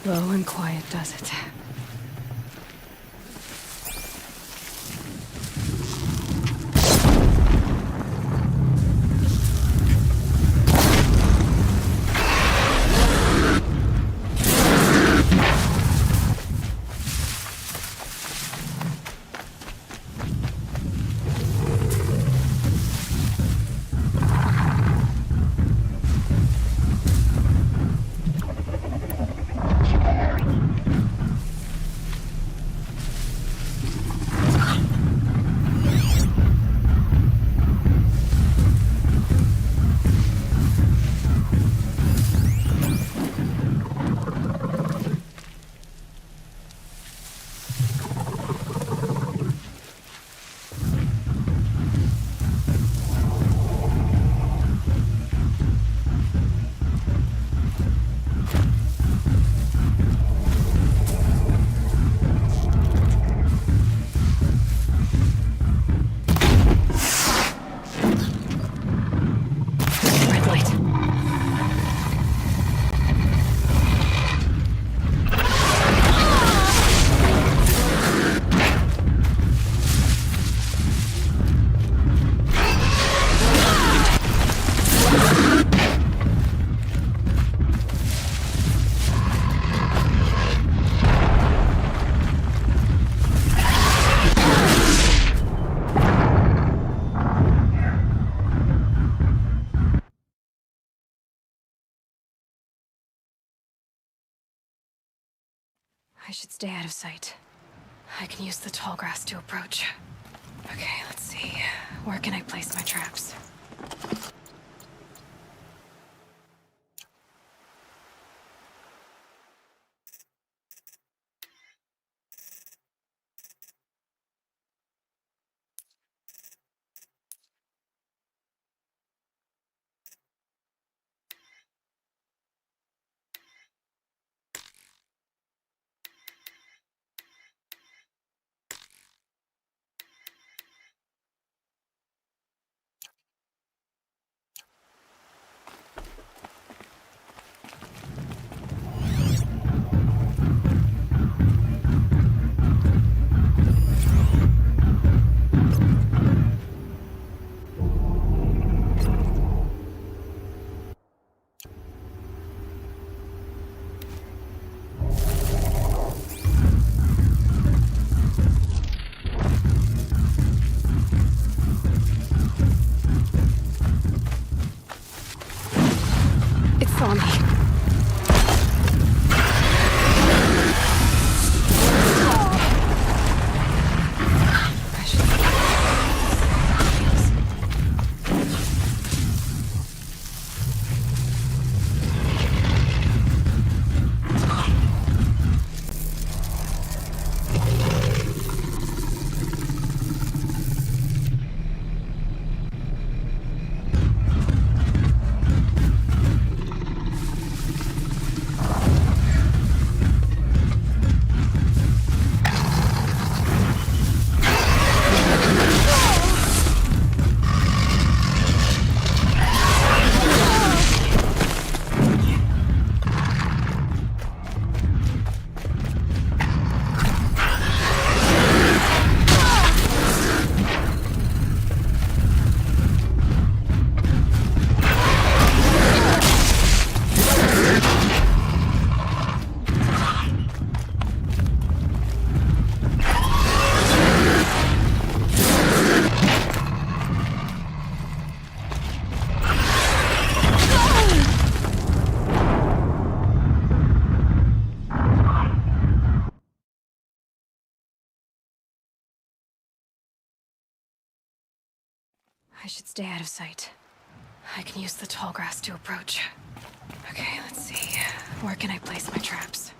Low and quiet does it. I should stay out of sight. I can use the tall grass to approach. Okay, let's see. Where can I place my traps? It saw me. I should... I should stay out of sight. I can use the tall grass to approach. Okay, let's see. Where can I place my traps?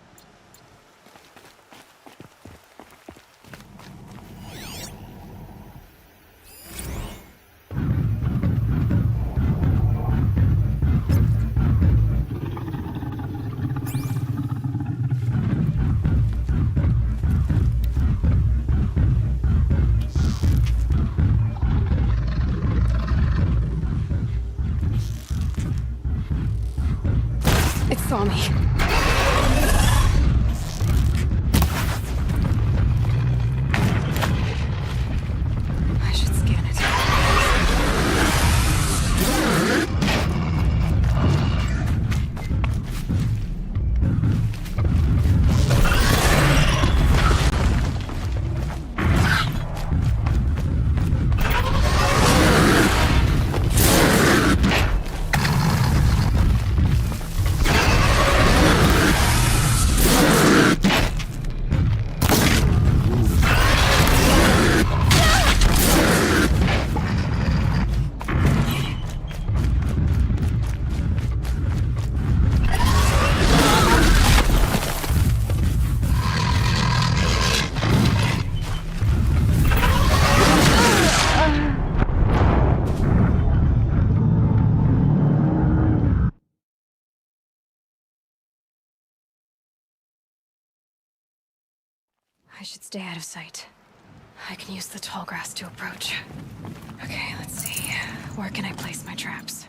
It saw me. I should scan it. I should stay out of sight. I can use the tall grass to approach. Okay, let's see. Where can I place my traps?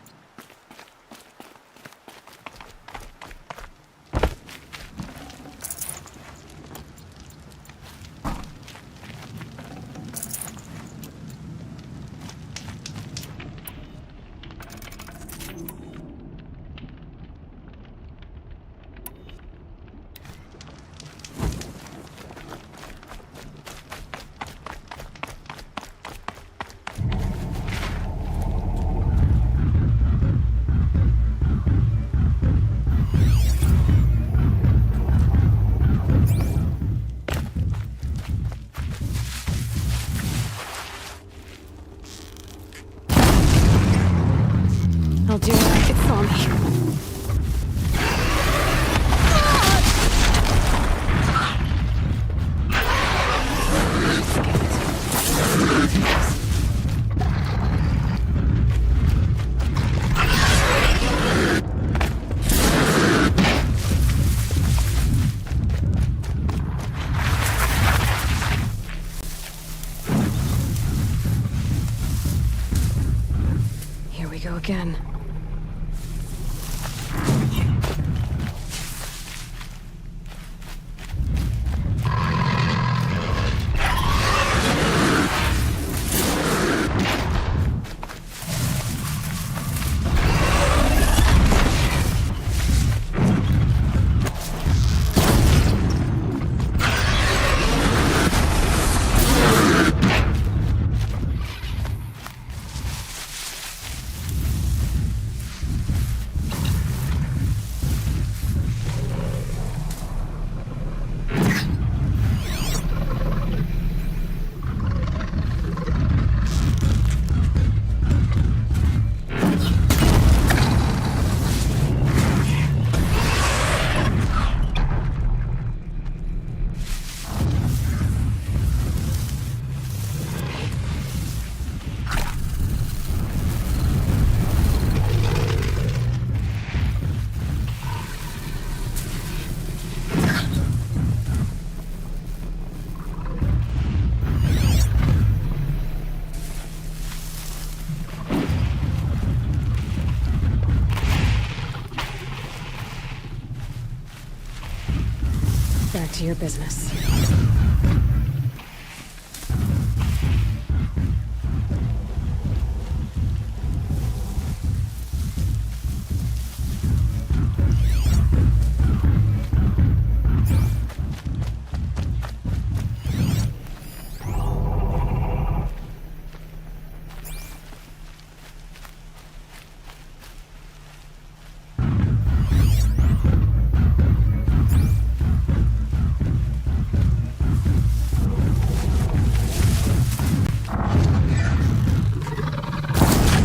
Back to your business.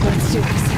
Let's do this.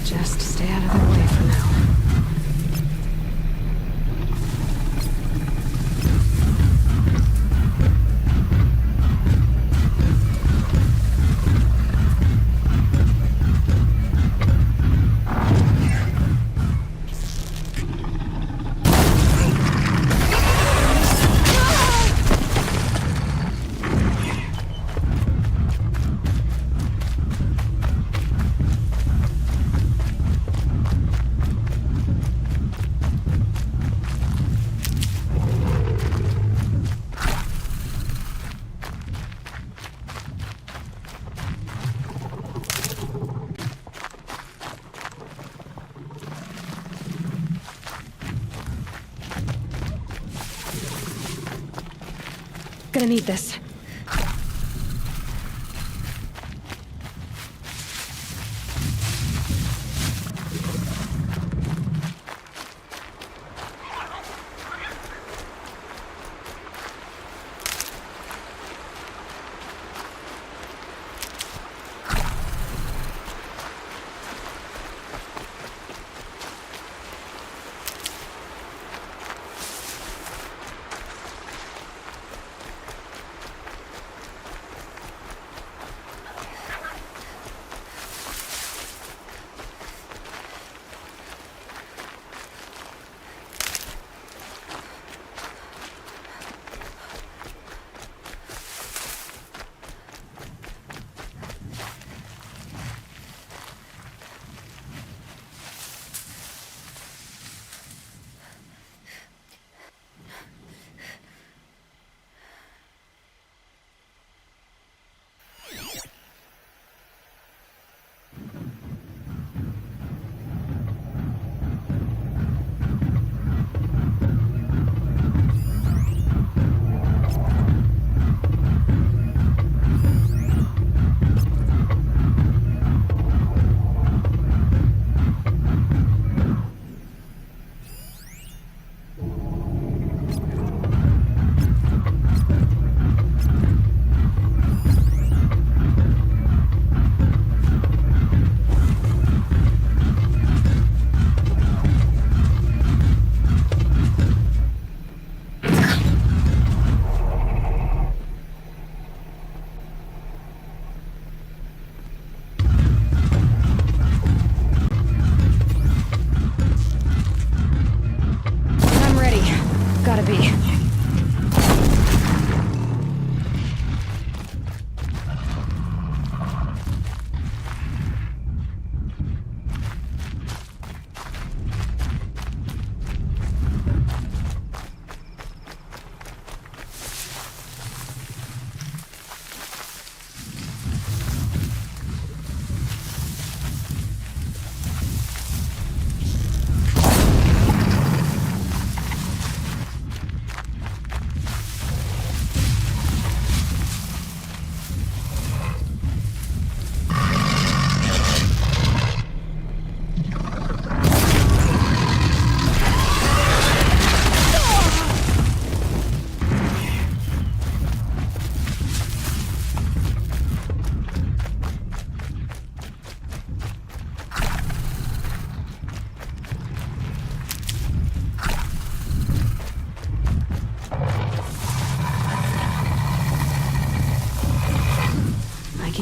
Just stay out of their way for now. Gonna need this.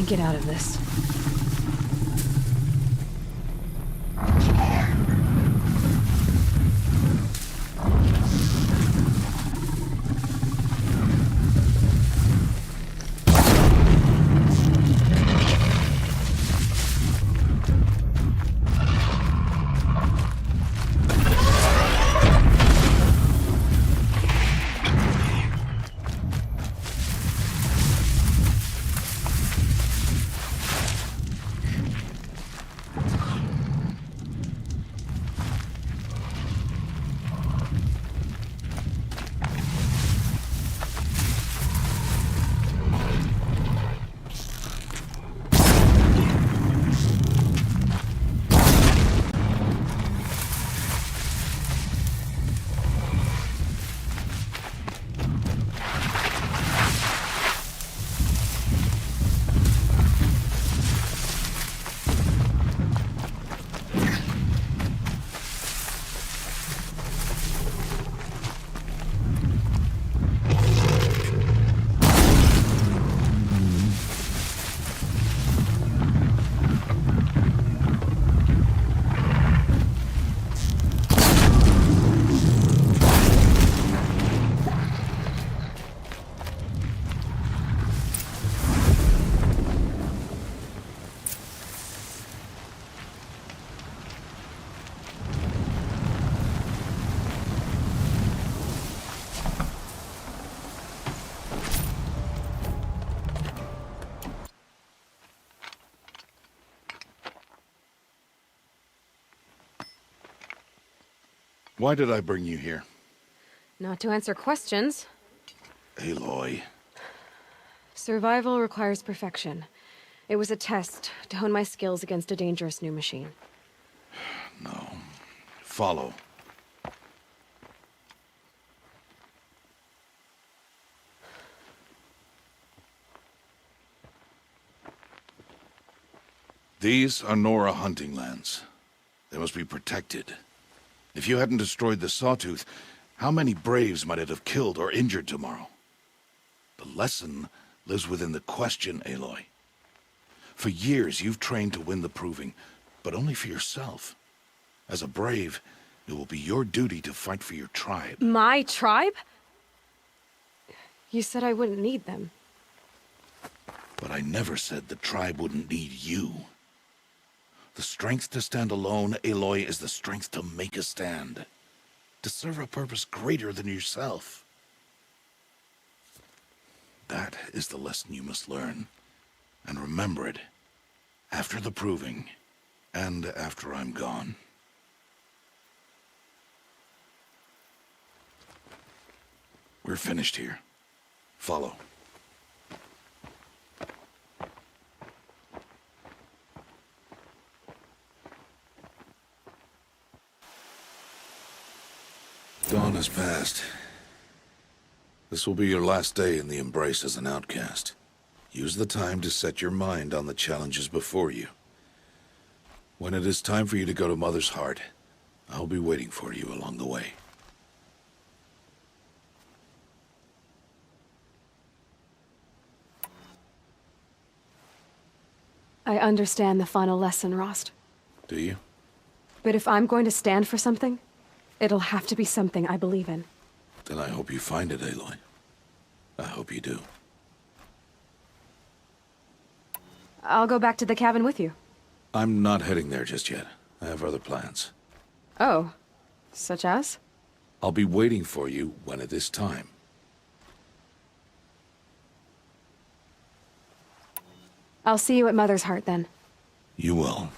get out of this.
Why did I bring you here?
Not to answer questions.
Aloy.
Survival requires perfection. It was a test to hone my skills against a dangerous new machine.
No. Follow. These are Nora hunting lands. They must be protected. If you hadn't destroyed the Sawtooth, how many Braves might it have killed or injured tomorrow? The lesson lives within the question, Aloy. For years, you've trained to win the Proving, but only for yourself. As a Brave, it will be your duty to fight for your tribe.
My tribe? You said I wouldn't need them.
But I never said the tribe wouldn't need you. The strength to stand alone, Aloy, is the strength to make a stand. To serve a purpose greater than yourself. That is the lesson you must learn. And remember it. After the Proving. And after I'm gone. We're finished here. Follow. Dawn has passed. This will be your last day in the Embrace as an outcast. Use the time to set your mind on the challenges before you. When it is time for you to go to Mother's Heart, I'll be waiting for you along the way.
I understand the final lesson, Rost.
Do you?
But if I'm going to stand for something, it'll have to be something I believe in.
Then I hope you find it, Aloy. I hope you do.
I'll go back to the cabin with you.
I'm not heading there just yet. I have other plans.
Oh. Such as?
I'll be waiting for you when it is time.
I'll see you at Mother's Heart, then.
You will.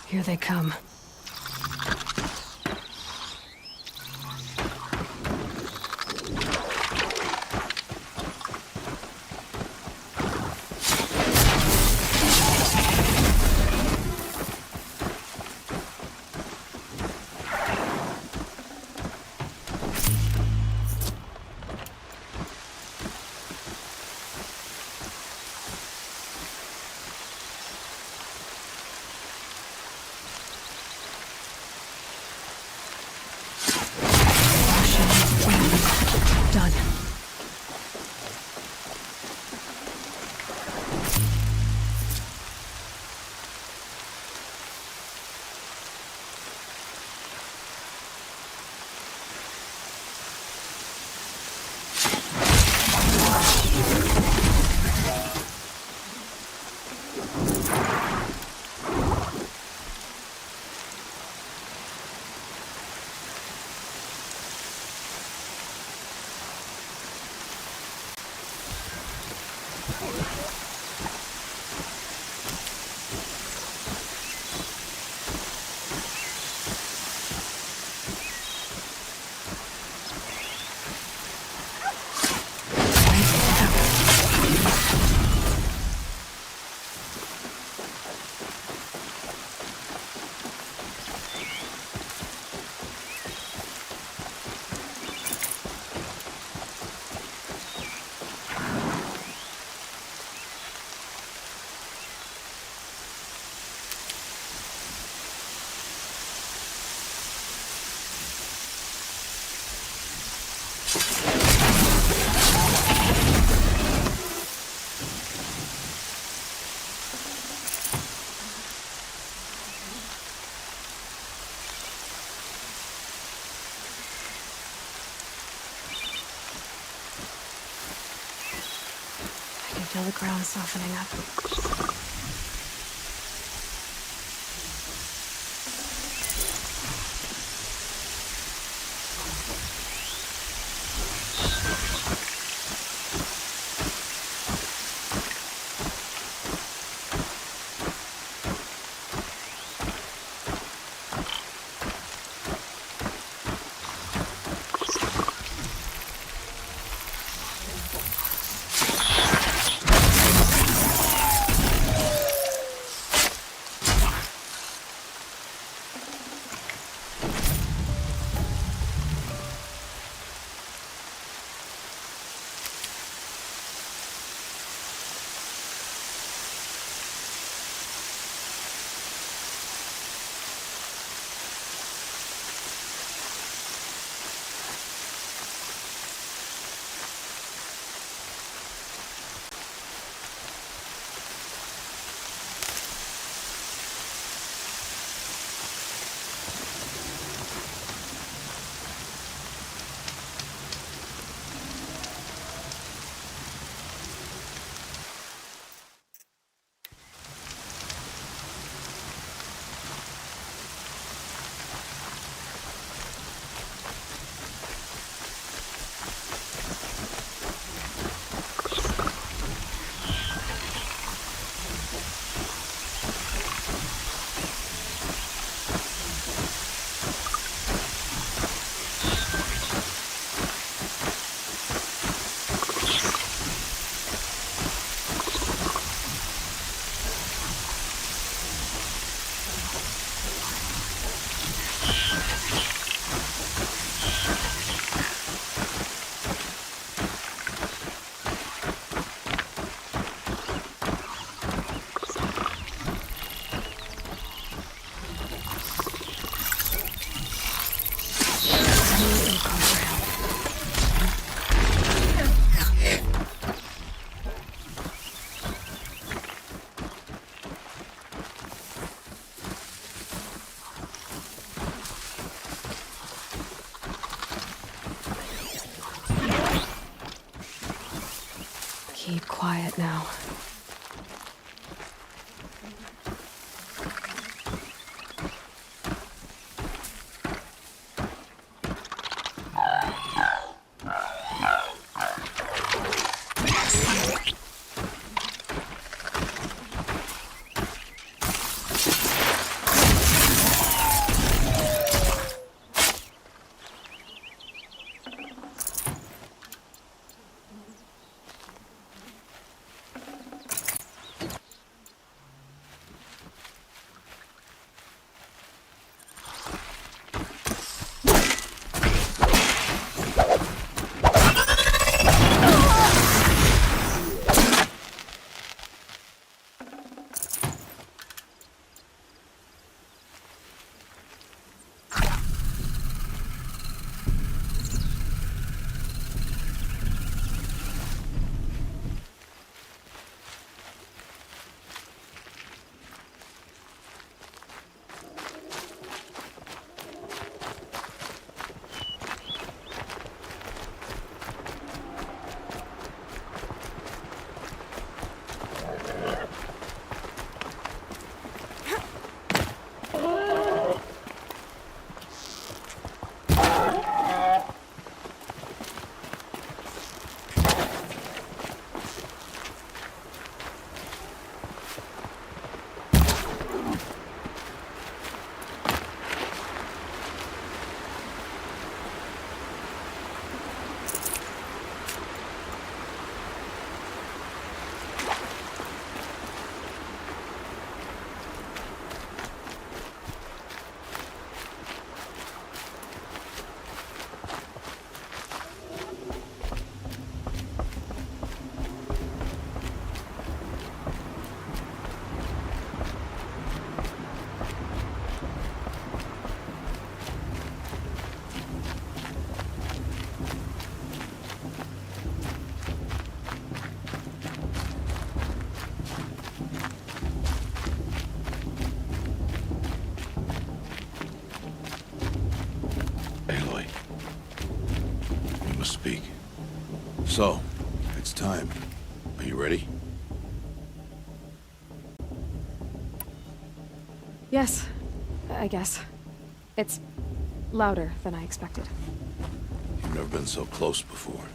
Here they come. Done. I can feel the ground softening up.
So, it's time. Are you ready?
Yes, I guess. It's louder than I expected.
You've never been so close before.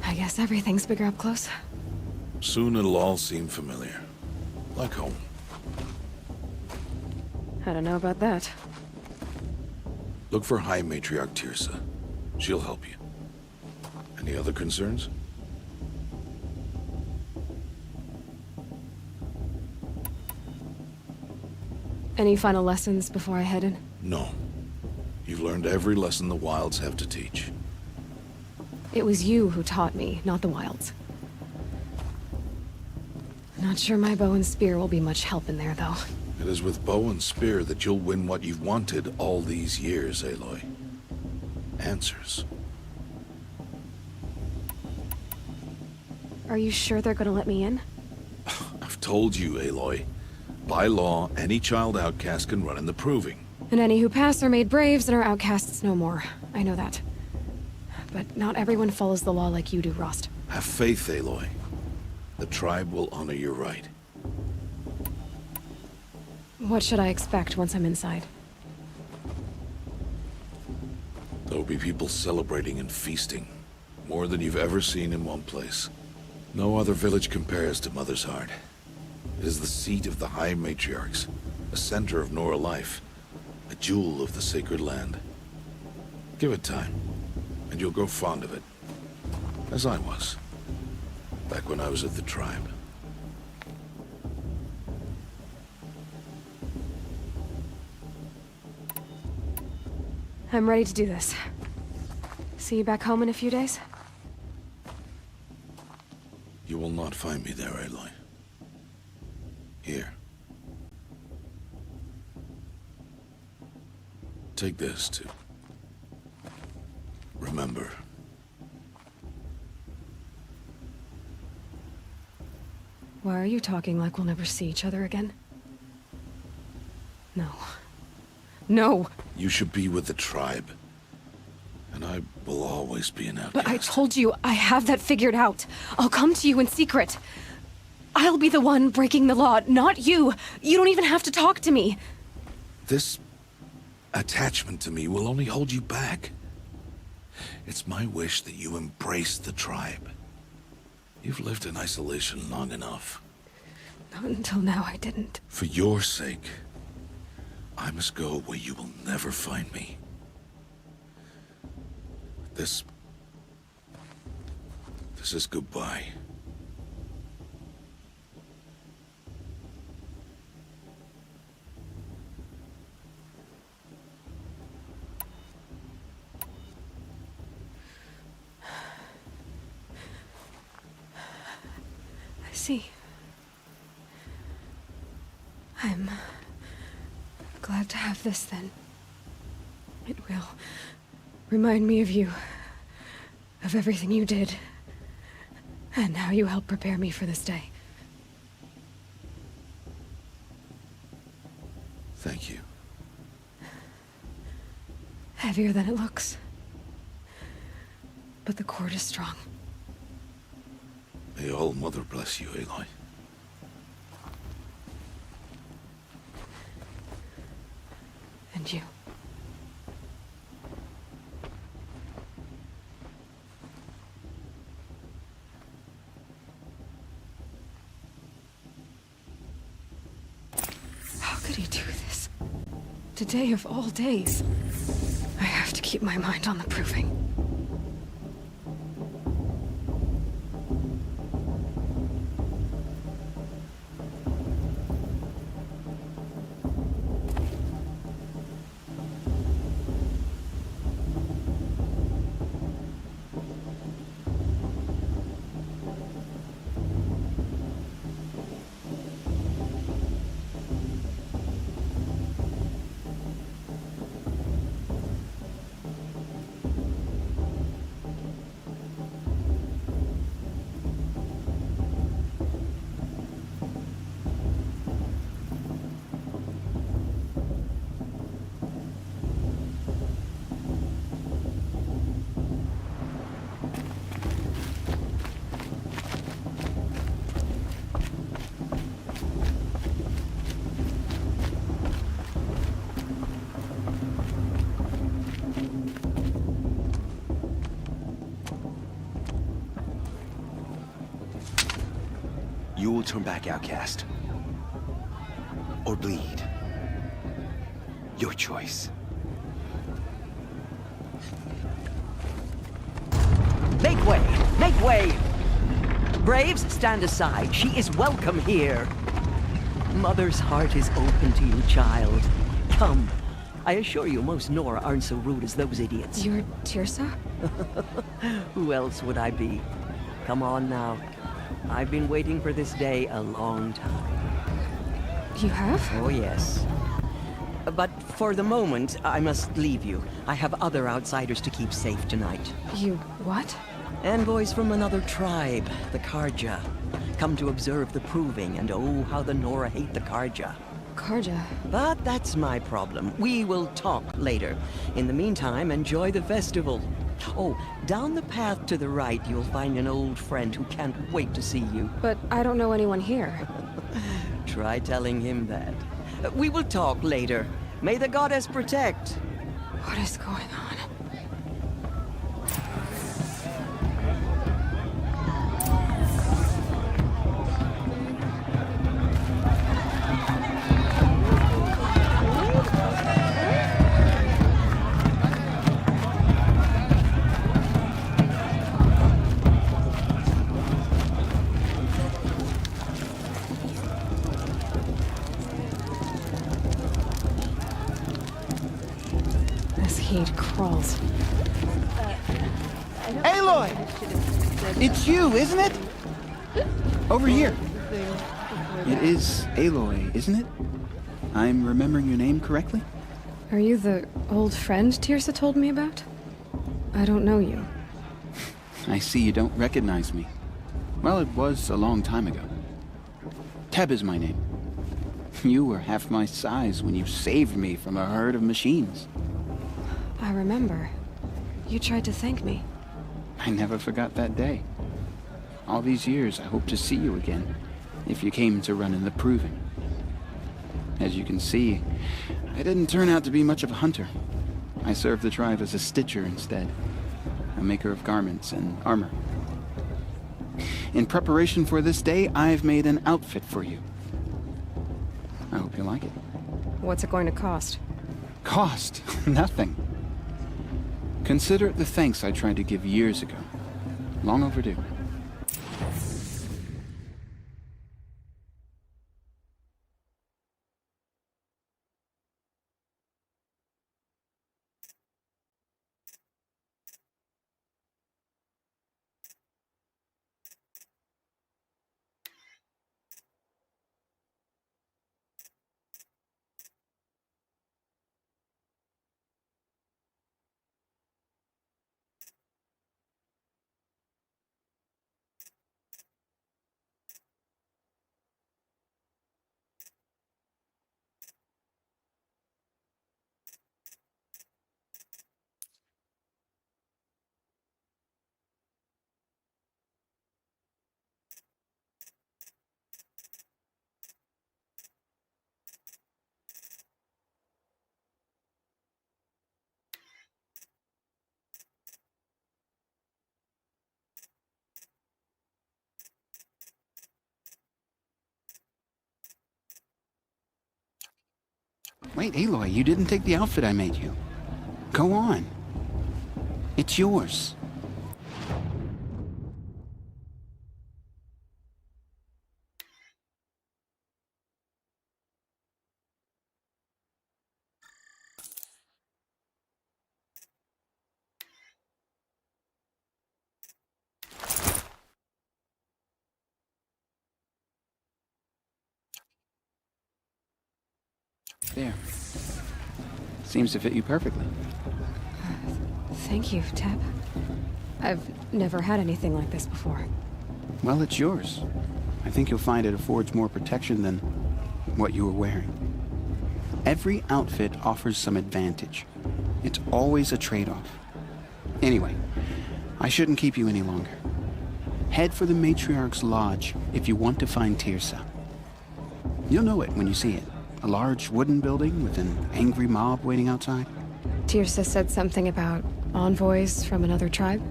I guess everything's bigger up close.
Soon it'll all seem familiar. Like home.
I don't know about that.
Look for High Matriarch Tirsa. She'll help you. Any other concerns?
Any final lessons before I head in?
No. You've learned every lesson the Wilds have to teach.
It was you who taught me, not the Wilds. Not sure my bow and spear will be much help in there, though.
It is with bow and spear that you'll win what you've wanted all these years, Aloy. Answers.
Are you sure they're gonna let me in?
I've told you, Aloy. By law, any child outcast can run in the Proving.
And any who pass are made braves and are outcasts no more. I know that. But not everyone follows the law like you do, Rost.
Have faith, Aloy. The tribe will honor your right.
What should I expect once I'm inside?
There will be people celebrating and feasting. More than you've ever seen in one place. No other village compares to Mother's Heart. It is the seat of the High Matriarchs, a center of Nora life, a jewel of the sacred land. Give it time, and you'll grow fond of it. As I was, back when I was at the tribe.
I'm ready to do this. See you back home in a few days?
You will not find me there, Aloy. Here. Take this, too. Remember.
Why are you talking like we'll never see each other again? No. No!
You should be with the tribe. And I will always be an outcast.
But I told you, I have that figured out. I'll come to you in secret. I'll be the one breaking the law, not you. You don't even have to talk to me.
This attachment to me will only hold you back. It's my wish that you embrace the tribe. You've lived in isolation long enough.
Not until now, I didn't.
For your sake, I must go where you will never find me. This is goodbye.
I see. I'm glad to have this, then. It will remind me of you, of everything you did, and how you helped prepare me for this day.
Thank you.
Heavier than it looks. But the cord is strong.
May All Mother bless you, Aloy.
And you. How could he do this? Today of all days. I have to keep my mind on the Proving.
You will turn back outcast. Or bleed. Your choice.
Make way! Make way! Braves, stand aside. She is welcome here. Mother's heart is open to you, child. Come. I assure you, most Nora aren't so rude as those idiots.
You're Tirsa?
Who else would I be? Come on now. I've been waiting for this day a long time.
You have?
Oh, yes. But for the moment, I must leave you. I have other outsiders to keep safe tonight.
You what?
Envoys from another tribe, the Karja. Come to observe the proving, and oh, how the Nora hate the Karja.
Karja?
But that's my problem. We will talk later. In the meantime, enjoy the festival. Oh, down the path to the right, you'll find an old friend who can't wait to see you.
But I don't know anyone here.
Try telling him that. We will talk later. May the goddess protect.
What is going on? Heat crawls.
Aloy! It's you, isn't it? Over here. It is Aloy, isn't it? I'm remembering your name correctly?
Are you the old friend Tirsa told me about? I don't know you.
I see you don't recognize me. Well, it was a long time ago. Teb is my name. You were half my size when you saved me from a herd of machines.
I remember. You tried to thank me.
I never forgot that day. All these years, I hope to see you again, if you came to run in the proving. As you can see, I didn't turn out to be much of a hunter. I served the tribe as a stitcher instead, a maker of garments and armor. In preparation for this day, I've made an outfit for you. I hope you like it.
What's it going to cost?
Cost? Nothing. Consider it the thanks I tried to give years ago. Long overdue. Wait, Aloy, you didn't take the outfit I made you. Go on. It's yours. There. Seems to fit you perfectly.
Thank you, Teb. I've never had anything like this before.
Well, it's yours. I think you'll find it affords more protection than what you were wearing. Every outfit offers some advantage. It's always a trade-off. Anyway, I shouldn't keep you any longer. Head for the Matriarch's Lodge if you want to find Tirsa. You'll know it when you see it. A large wooden building with an angry mob waiting outside.
Tirsa said something about envoys from another tribe?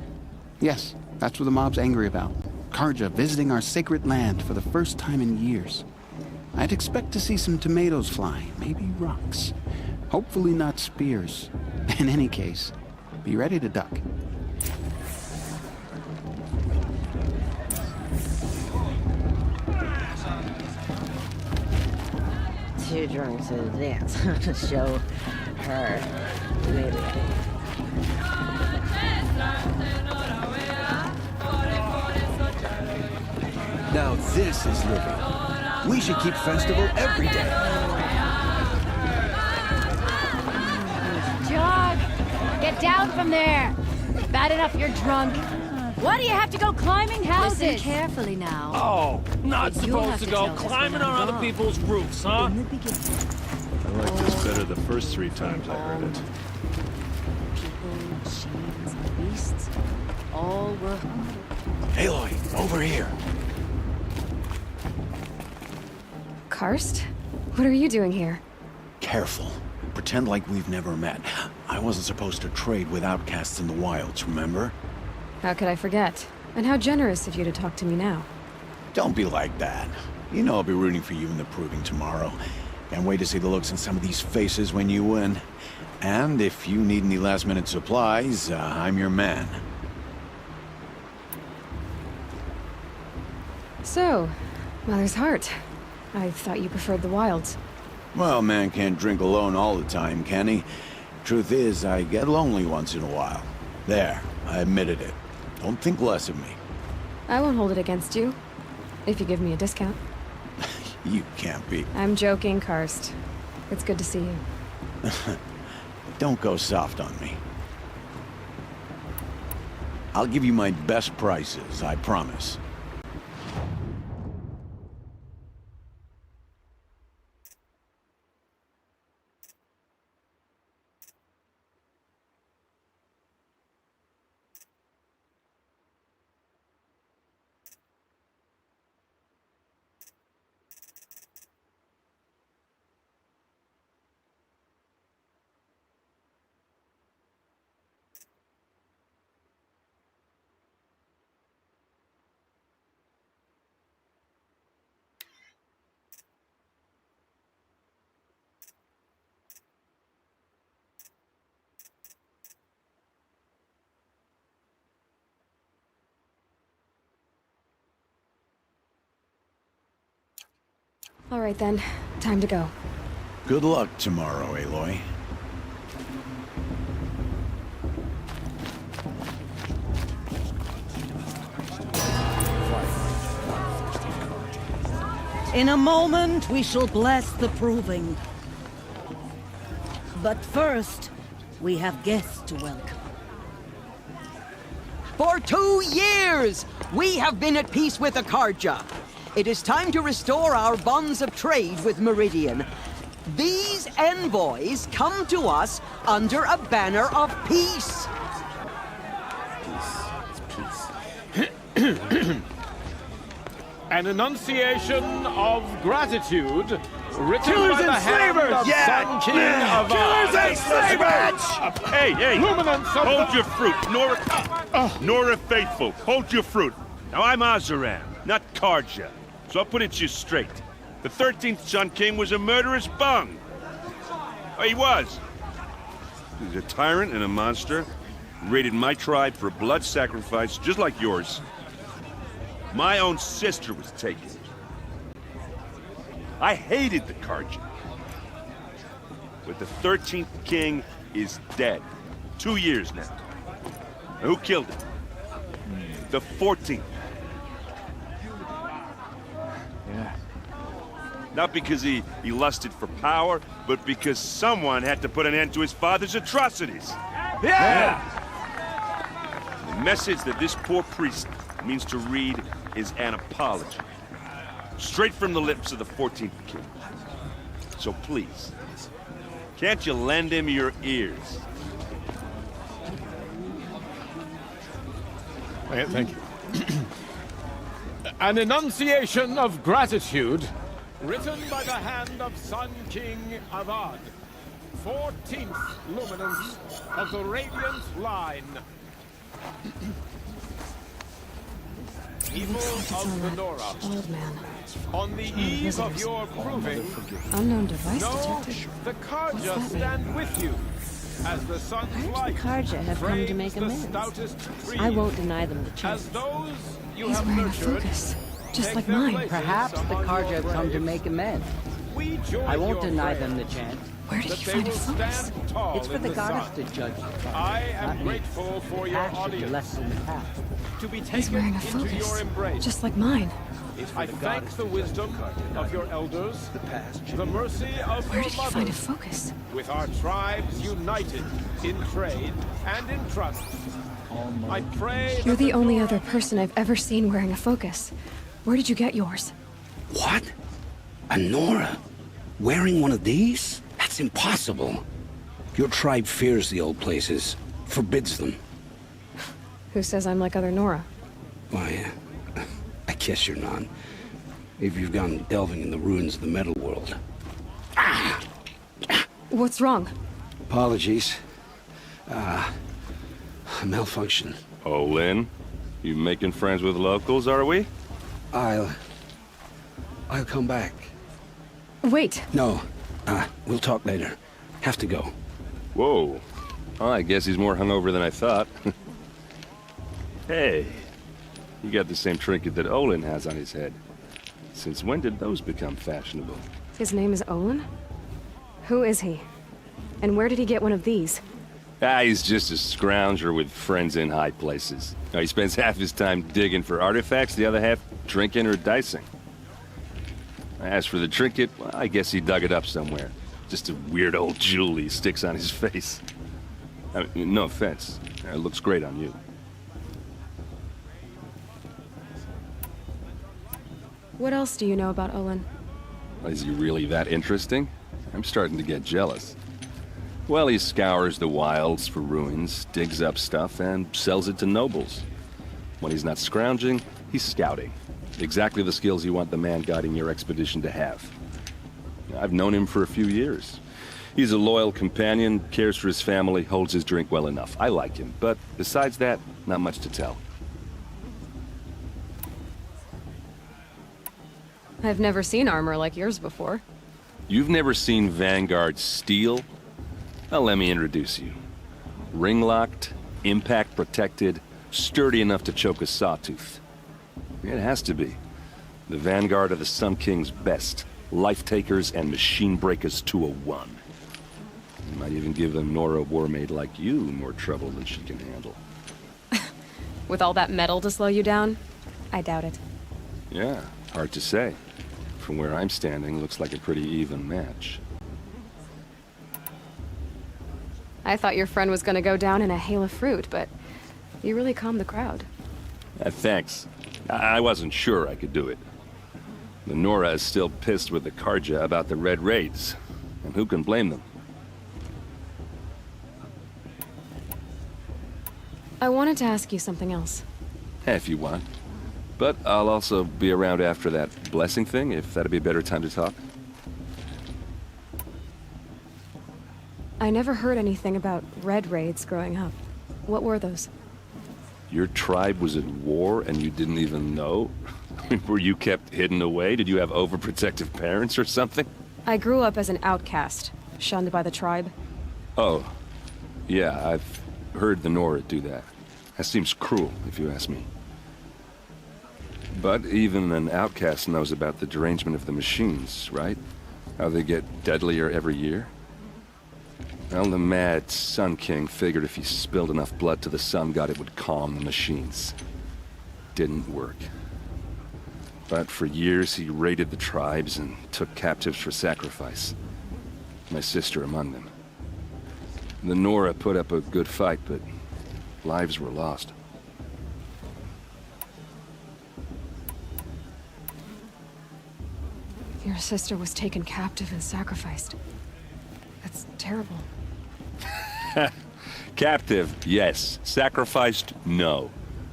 Yes, that's what the mob's angry about. Karja visiting our sacred land for the first time in years. I'd expect to see some tomatoes fly, maybe rocks. Hopefully not spears. In any case, be ready to duck.
Too drunk to dance. To show her really.
Now this is living. We should keep festival every day.
Jog! Get down from there! Bad enough you're drunk. Why do you have to go climbing houses?
Listen carefully now.
Oh, not
But you'll
supposed
have
to
to
go
tell this
climbing
when
on
I'm
other
gone.
people's roofs, huh?
In the beginning.
I liked this better the first 3 times I heard it.
People, machines, and beasts, all were humble.
Aloy, over here.
Karst? What are you doing here?
Careful. Pretend like we've never met. I wasn't supposed to trade with outcasts in the wilds, remember?
How could I forget? And how generous of you to talk to me now.
Don't be like that. You know I'll be rooting for you in the proving tomorrow. Can't wait to see the looks on some of these faces when you win. And if you need any last-minute supplies, I'm your man.
So, Mother's Heart. I thought you preferred the wilds.
Well, man can't drink alone all the time, can he? Truth is, I get lonely once in a while. There, I admitted it. Don't think less of me.
I won't hold it against you. If you give me a discount.
You can't be.
I'm joking, Karst. It's good to see you.
Don't go soft on me. I'll give you my best prices, I promise.
All right then, time to go.
Good luck tomorrow, Aloy.
In a moment, we shall bless the proving. But first, we have guests to welcome.
For 2 years, we have been at peace with the Karja. It is time to restore our bonds of trade with Meridian. These envoys come to us under a banner of peace.
An enunciation of gratitude written
Killers
by the
and
hand
slavers!
of
Yeah!
Sun King of
Killers and slavers!
Hey,
Luminance hold your fruit, Nora Faithful, hold your fruit. Now I'm Azaran, not Karja, so I'll put it to you straight. The 13th Sun King was a murderous bung. Oh, he was. He's a tyrant and a monster. Raided my tribe for blood sacrifice, just like yours. My own sister was taken. I hated the Karja. But the 13th king is dead. 2 years now. And who killed him? The 14th.
Yeah.
Not because he lusted for power, but because someone had to put an end to his father's atrocities.
Yeah!
The message that this poor priest means to read is an apology. Straight from the lips of the 14th king. So please, can't you lend him your ears?
Thank you. An enunciation of gratitude written by the hand of Sun King Avad, 14th luminance of the Radiant line. people of the Nora,
Old man.
on the eve of your proving,
Unknown device
know
detected.
the Karja
What's that mean?
stand with you. As the sun's light
Karja have come to make
frames the
amends.
stoutest trees,
I won't deny them the
as
chance.
those you
He's
have
wearing a
nurtured,
focus, just
take
like
their
mine.
places
Perhaps the
among
Karja
your
have come to
graves.
make amends.
We join
I won't
your
deny
prayers
them the chance.
Where did
that
you
they
find a
will
focus?
stand tall
It's for
in
the
the
goddess
sun.
to judge the fire,
I
not
am
me.
grateful for
The
your
past should be
audience.
left in the past.
To be
He's
taken
wearing a
into
focus,
your embrace.
just like mine.
I thank the wisdom of your elders, the mercy of
Where
your
did you find a
mothers,
focus?
with our tribes united in trade and in trust. I pray
You're
that
the only other person I've ever seen wearing a focus. Where did you get yours?
What? A Nora? Wearing one of these? That's impossible. Your tribe fears the old places, forbids them.
Who says I'm like other Nora?
Why, I guess you're not. If you've gone delving in the ruins of the metal world.
What's wrong?
Apologies. A malfunction.
Oh, Lynn? You making friends with locals, are we?
I'll come back.
Wait.
No, we'll talk later. Have to go.
Whoa. Oh, I guess he's more hungover than I thought. Hey, you got the same trinket that Olin has on his head. Since when did those become fashionable?
His name is Olin? Who is he? And where did he get one of these?
He's just a scrounger with friends in high places. He spends half his time digging for artifacts, the other half drinking or dicing. As for the trinket, well, I guess he dug it up somewhere. Just a weird old jewel he sticks on his face. I mean, no offense. It looks great on you.
What else do you know about Olin?
Is he really that interesting? I'm starting to get jealous. Well, he scours the wilds for ruins, digs up stuff, and sells it to nobles. When he's not scrounging, he's scouting. Exactly the skills you want the man guiding your expedition to have. I've known him for a few years. He's a loyal companion, cares for his family, holds his drink well enough. I like him, but besides that, not much to tell.
I've never seen armor like yours before.
You've never seen Vanguard steel? Well, let me introduce you. Ring-locked, impact-protected, sturdy enough to choke a sawtooth. It has to be. The Vanguard of the Sun King's best. Life-takers and machine-breakers to a one. You might even give a Nora war-maid like you more trouble than she can handle.
With all that metal to slow you down? I doubt it.
Yeah, hard to say. From where I'm standing, looks like a pretty even match.
I thought your friend was gonna go down in a hail of fruit, but you really calmed the crowd.
Thanks. I wasn't sure I could do it. The Nora is still pissed with the Karja about the Red Raids, and who can blame them?
I wanted to ask you something else.
If you want. But I'll also be around after that blessing thing, if that'd be a better time to talk.
I never heard anything about Red Raids growing up. What were those?
Your tribe was at war and you didn't even know? Were you kept hidden away? Did you have overprotective parents or something?
I grew up as an outcast, shunned by the tribe.
Oh. Yeah, I've heard the Nora do that. That seems cruel, if you ask me. But even an outcast knows about the derangement of the machines, right? How they get deadlier every year? Well, the mad Sun King figured if he spilled enough blood to the Sun God, it would calm the machines. Didn't work. But for years, he raided the tribes and took captives for sacrifice. My sister among them. The Nora put up a good fight, but lives were lost.
Your sister was taken captive and sacrificed. That's terrible.
Captive, yes. Sacrificed, no.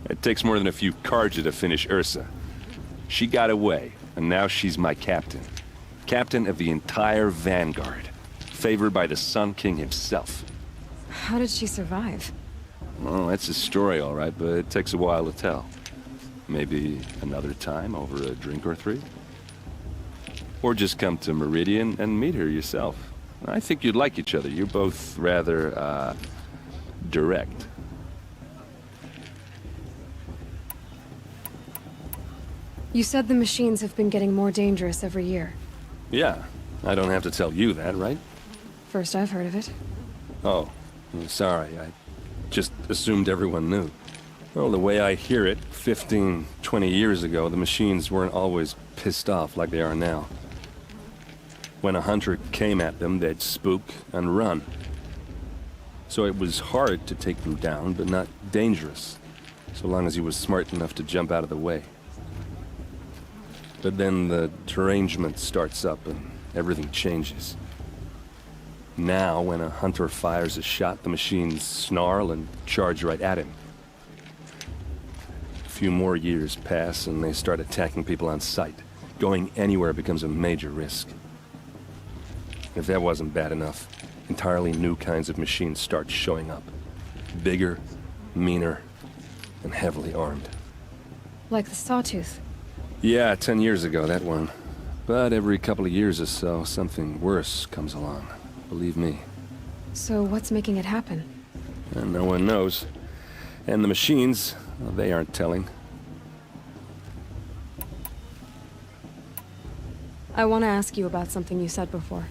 It takes more than a few Karja to finish Ursa. She got away, and now she's my captain. Captain of the entire Vanguard. Favored by the Sun King himself.
How did she survive?
Well, that's a story, all right, but it takes a while to tell.
Maybe another time over a drink or three? Or just come to Meridian and meet her yourself. I think you'd like each other. You're both rather, direct.
You said the machines have been getting more dangerous every year.
Yeah, I don't have to tell you that, right?
First I've heard of it.
Oh, sorry. I just assumed everyone knew. Well, the way I hear it, 15, 20 years ago, the machines weren't always pissed off like they are now. When a hunter came at them, they'd spook and run. So it was hard to take them down, but not dangerous, so long as he was smart enough to jump out of the way. But then the derangement starts up and everything changes. Now, when a hunter fires a shot, the machines snarl and charge right at him. A few more years pass and they start attacking people on sight. Going anywhere becomes a major risk. If that wasn't bad enough, entirely new kinds of machines start showing up. Bigger, meaner, and heavily armed.
Like the Sawtooth.
Yeah, 10 years ago, that one. But every couple of years or so, something worse comes along. Believe me.
So what's making it happen?
And no one knows. And the machines, well, they aren't telling.
I want to ask you about something you said before.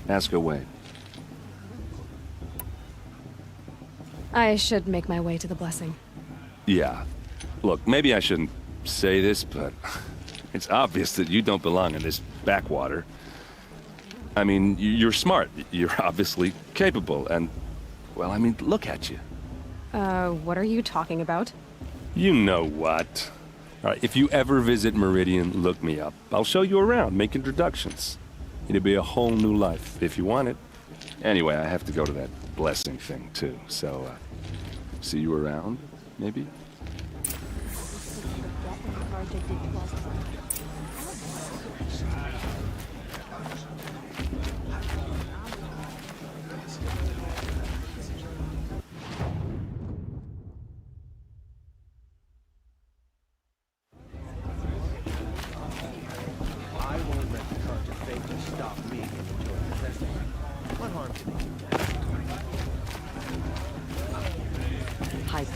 Ask away.
I should make my way to the blessing.
Yeah. Look, maybe I shouldn't say this, but it's obvious that you don't belong in this backwater. I mean, you're smart. You're obviously capable, and, well, I mean, look at you.
What are you talking about?
You know what. All right, if you ever visit Meridian, look me up. I'll show you around, make introductions. It'll be a whole new life, if you want it. Anyway, I have to go to that blessing thing, too, so, see you around, maybe?
I won't let the current of fate just stop me from enjoying the festival. What harm can it do?
Hi.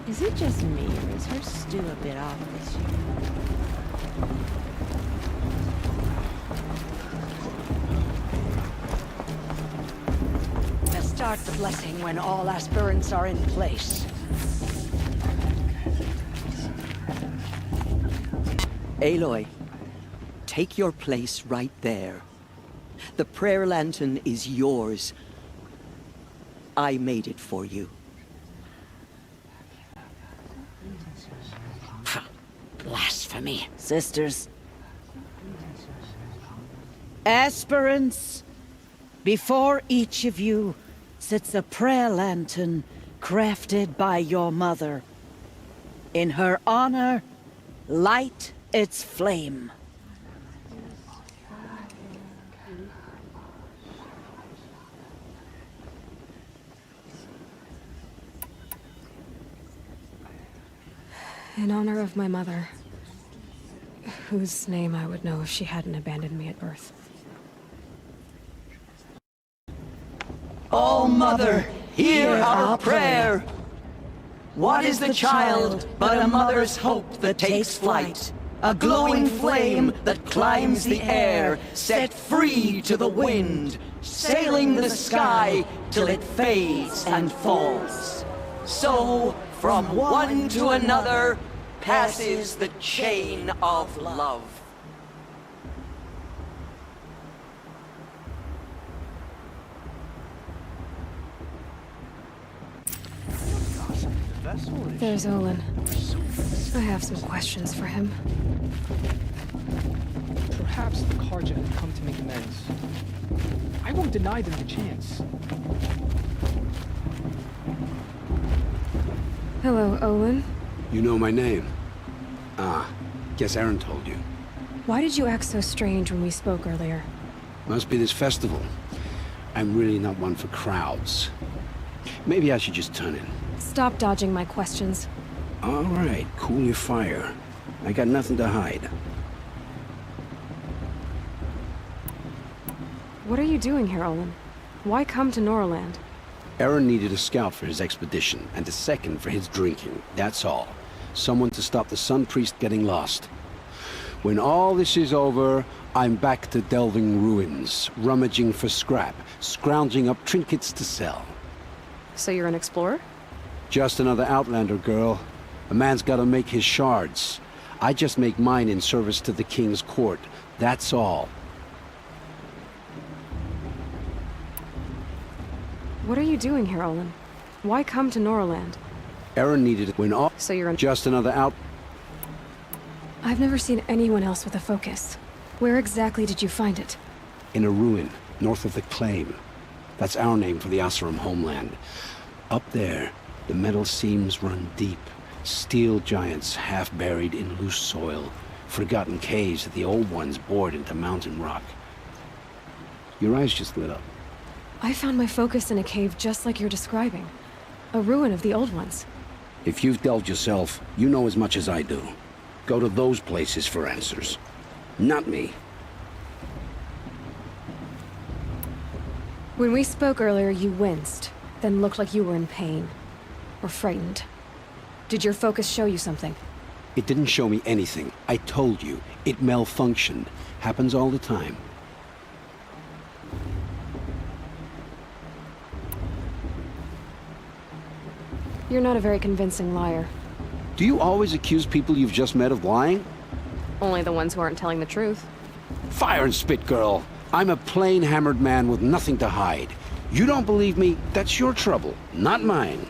Is it just me, or is her stew a bit off this year?
Let's start the blessing when all aspirants are in place.
Aloy, take your place right there. The prayer lantern is yours. I made it for you.
Blasphemy.
Sisters.
Aspirants, before each of you sits a prayer lantern crafted by your mother. In her honor, light its flame.
In honor of my mother, whose name I would know if she hadn't abandoned me at birth.
Oh, Mother, hear our prayer. What is the child but a mother's hope that takes flight? A glowing flame that climbs the air, set free to the wind, sailing the sky till it fades and falls. So, from one to another, passes the chain of love.
There's Olin. I have some questions for him.
Perhaps the Karja had come to make amends. I won't deny them the chance.
Hello, Olin.
You know my name? Ah, guess Aaron told you.
Why did you act so strange when we spoke earlier?
Must be this festival. I'm really not one for crowds. Maybe I should just turn in.
Stop dodging my questions.
All right, cool your fire. I got nothing to hide.
What are you doing here, Olin? Why come to Norland?
Aaron needed a scout for his expedition, and a second for his drinking. That's all. Someone to stop the Sun Priest getting lost. When all this is over, I'm back to delving ruins, rummaging for scrap, scrounging up trinkets to sell.
So you're an explorer?
Just another Outlander, girl. A man's gotta make his shards. I just make mine in service to the King's court. That's all.
What are you doing here, Olin? Why come to Norland?
Aaron needed it when all...
So you're
just another out...
I've never seen anyone else with a focus. Where exactly did you find it?
In a ruin, north of the Claim. That's our name for the Asuram homeland. Up there, the metal seams run deep. Steel giants half buried in loose soil. Forgotten caves that the old ones bored into mountain rock. Your eyes just lit up.
I found my focus in a cave just like you're describing. A ruin of the old ones.
If you've delved yourself, you know as much as I do. Go to those places for answers. Not me.
When we spoke earlier, you winced, then looked like you were in pain. Or frightened. Did your focus show you something?
It didn't show me anything. I told you. It malfunctioned. Happens all the time.
You're not a very convincing liar.
Do you always accuse people you've just met of lying?
Only the ones who aren't telling the truth.
Fire and spit, girl. I'm a plain hammered man with nothing to hide. You don't believe me, that's your trouble, not mine.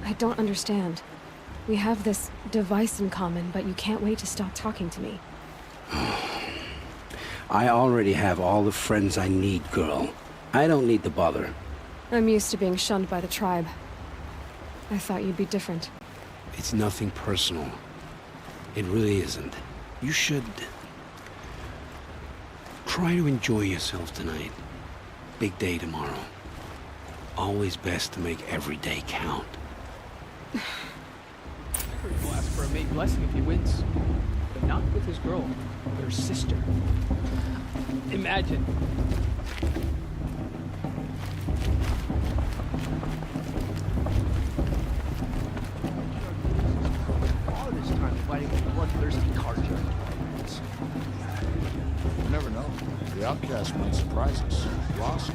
I don't understand. We have this device in common, but you can't wait to stop talking to me.
I already have all the friends I need, girl. I don't need to bother.
I'm used to being shunned by the tribe. I thought you'd be different.
It's nothing personal. It really isn't. You should... try to enjoy yourself tonight. Big day tomorrow. Always best to make every day count.
I heard he'll ask for a maid blessing if he wins. But not with his girl, their sister. Imagine.
All this time fighting with bloodthirsty Karja.
You never know. The outcast might surprise us. Lost.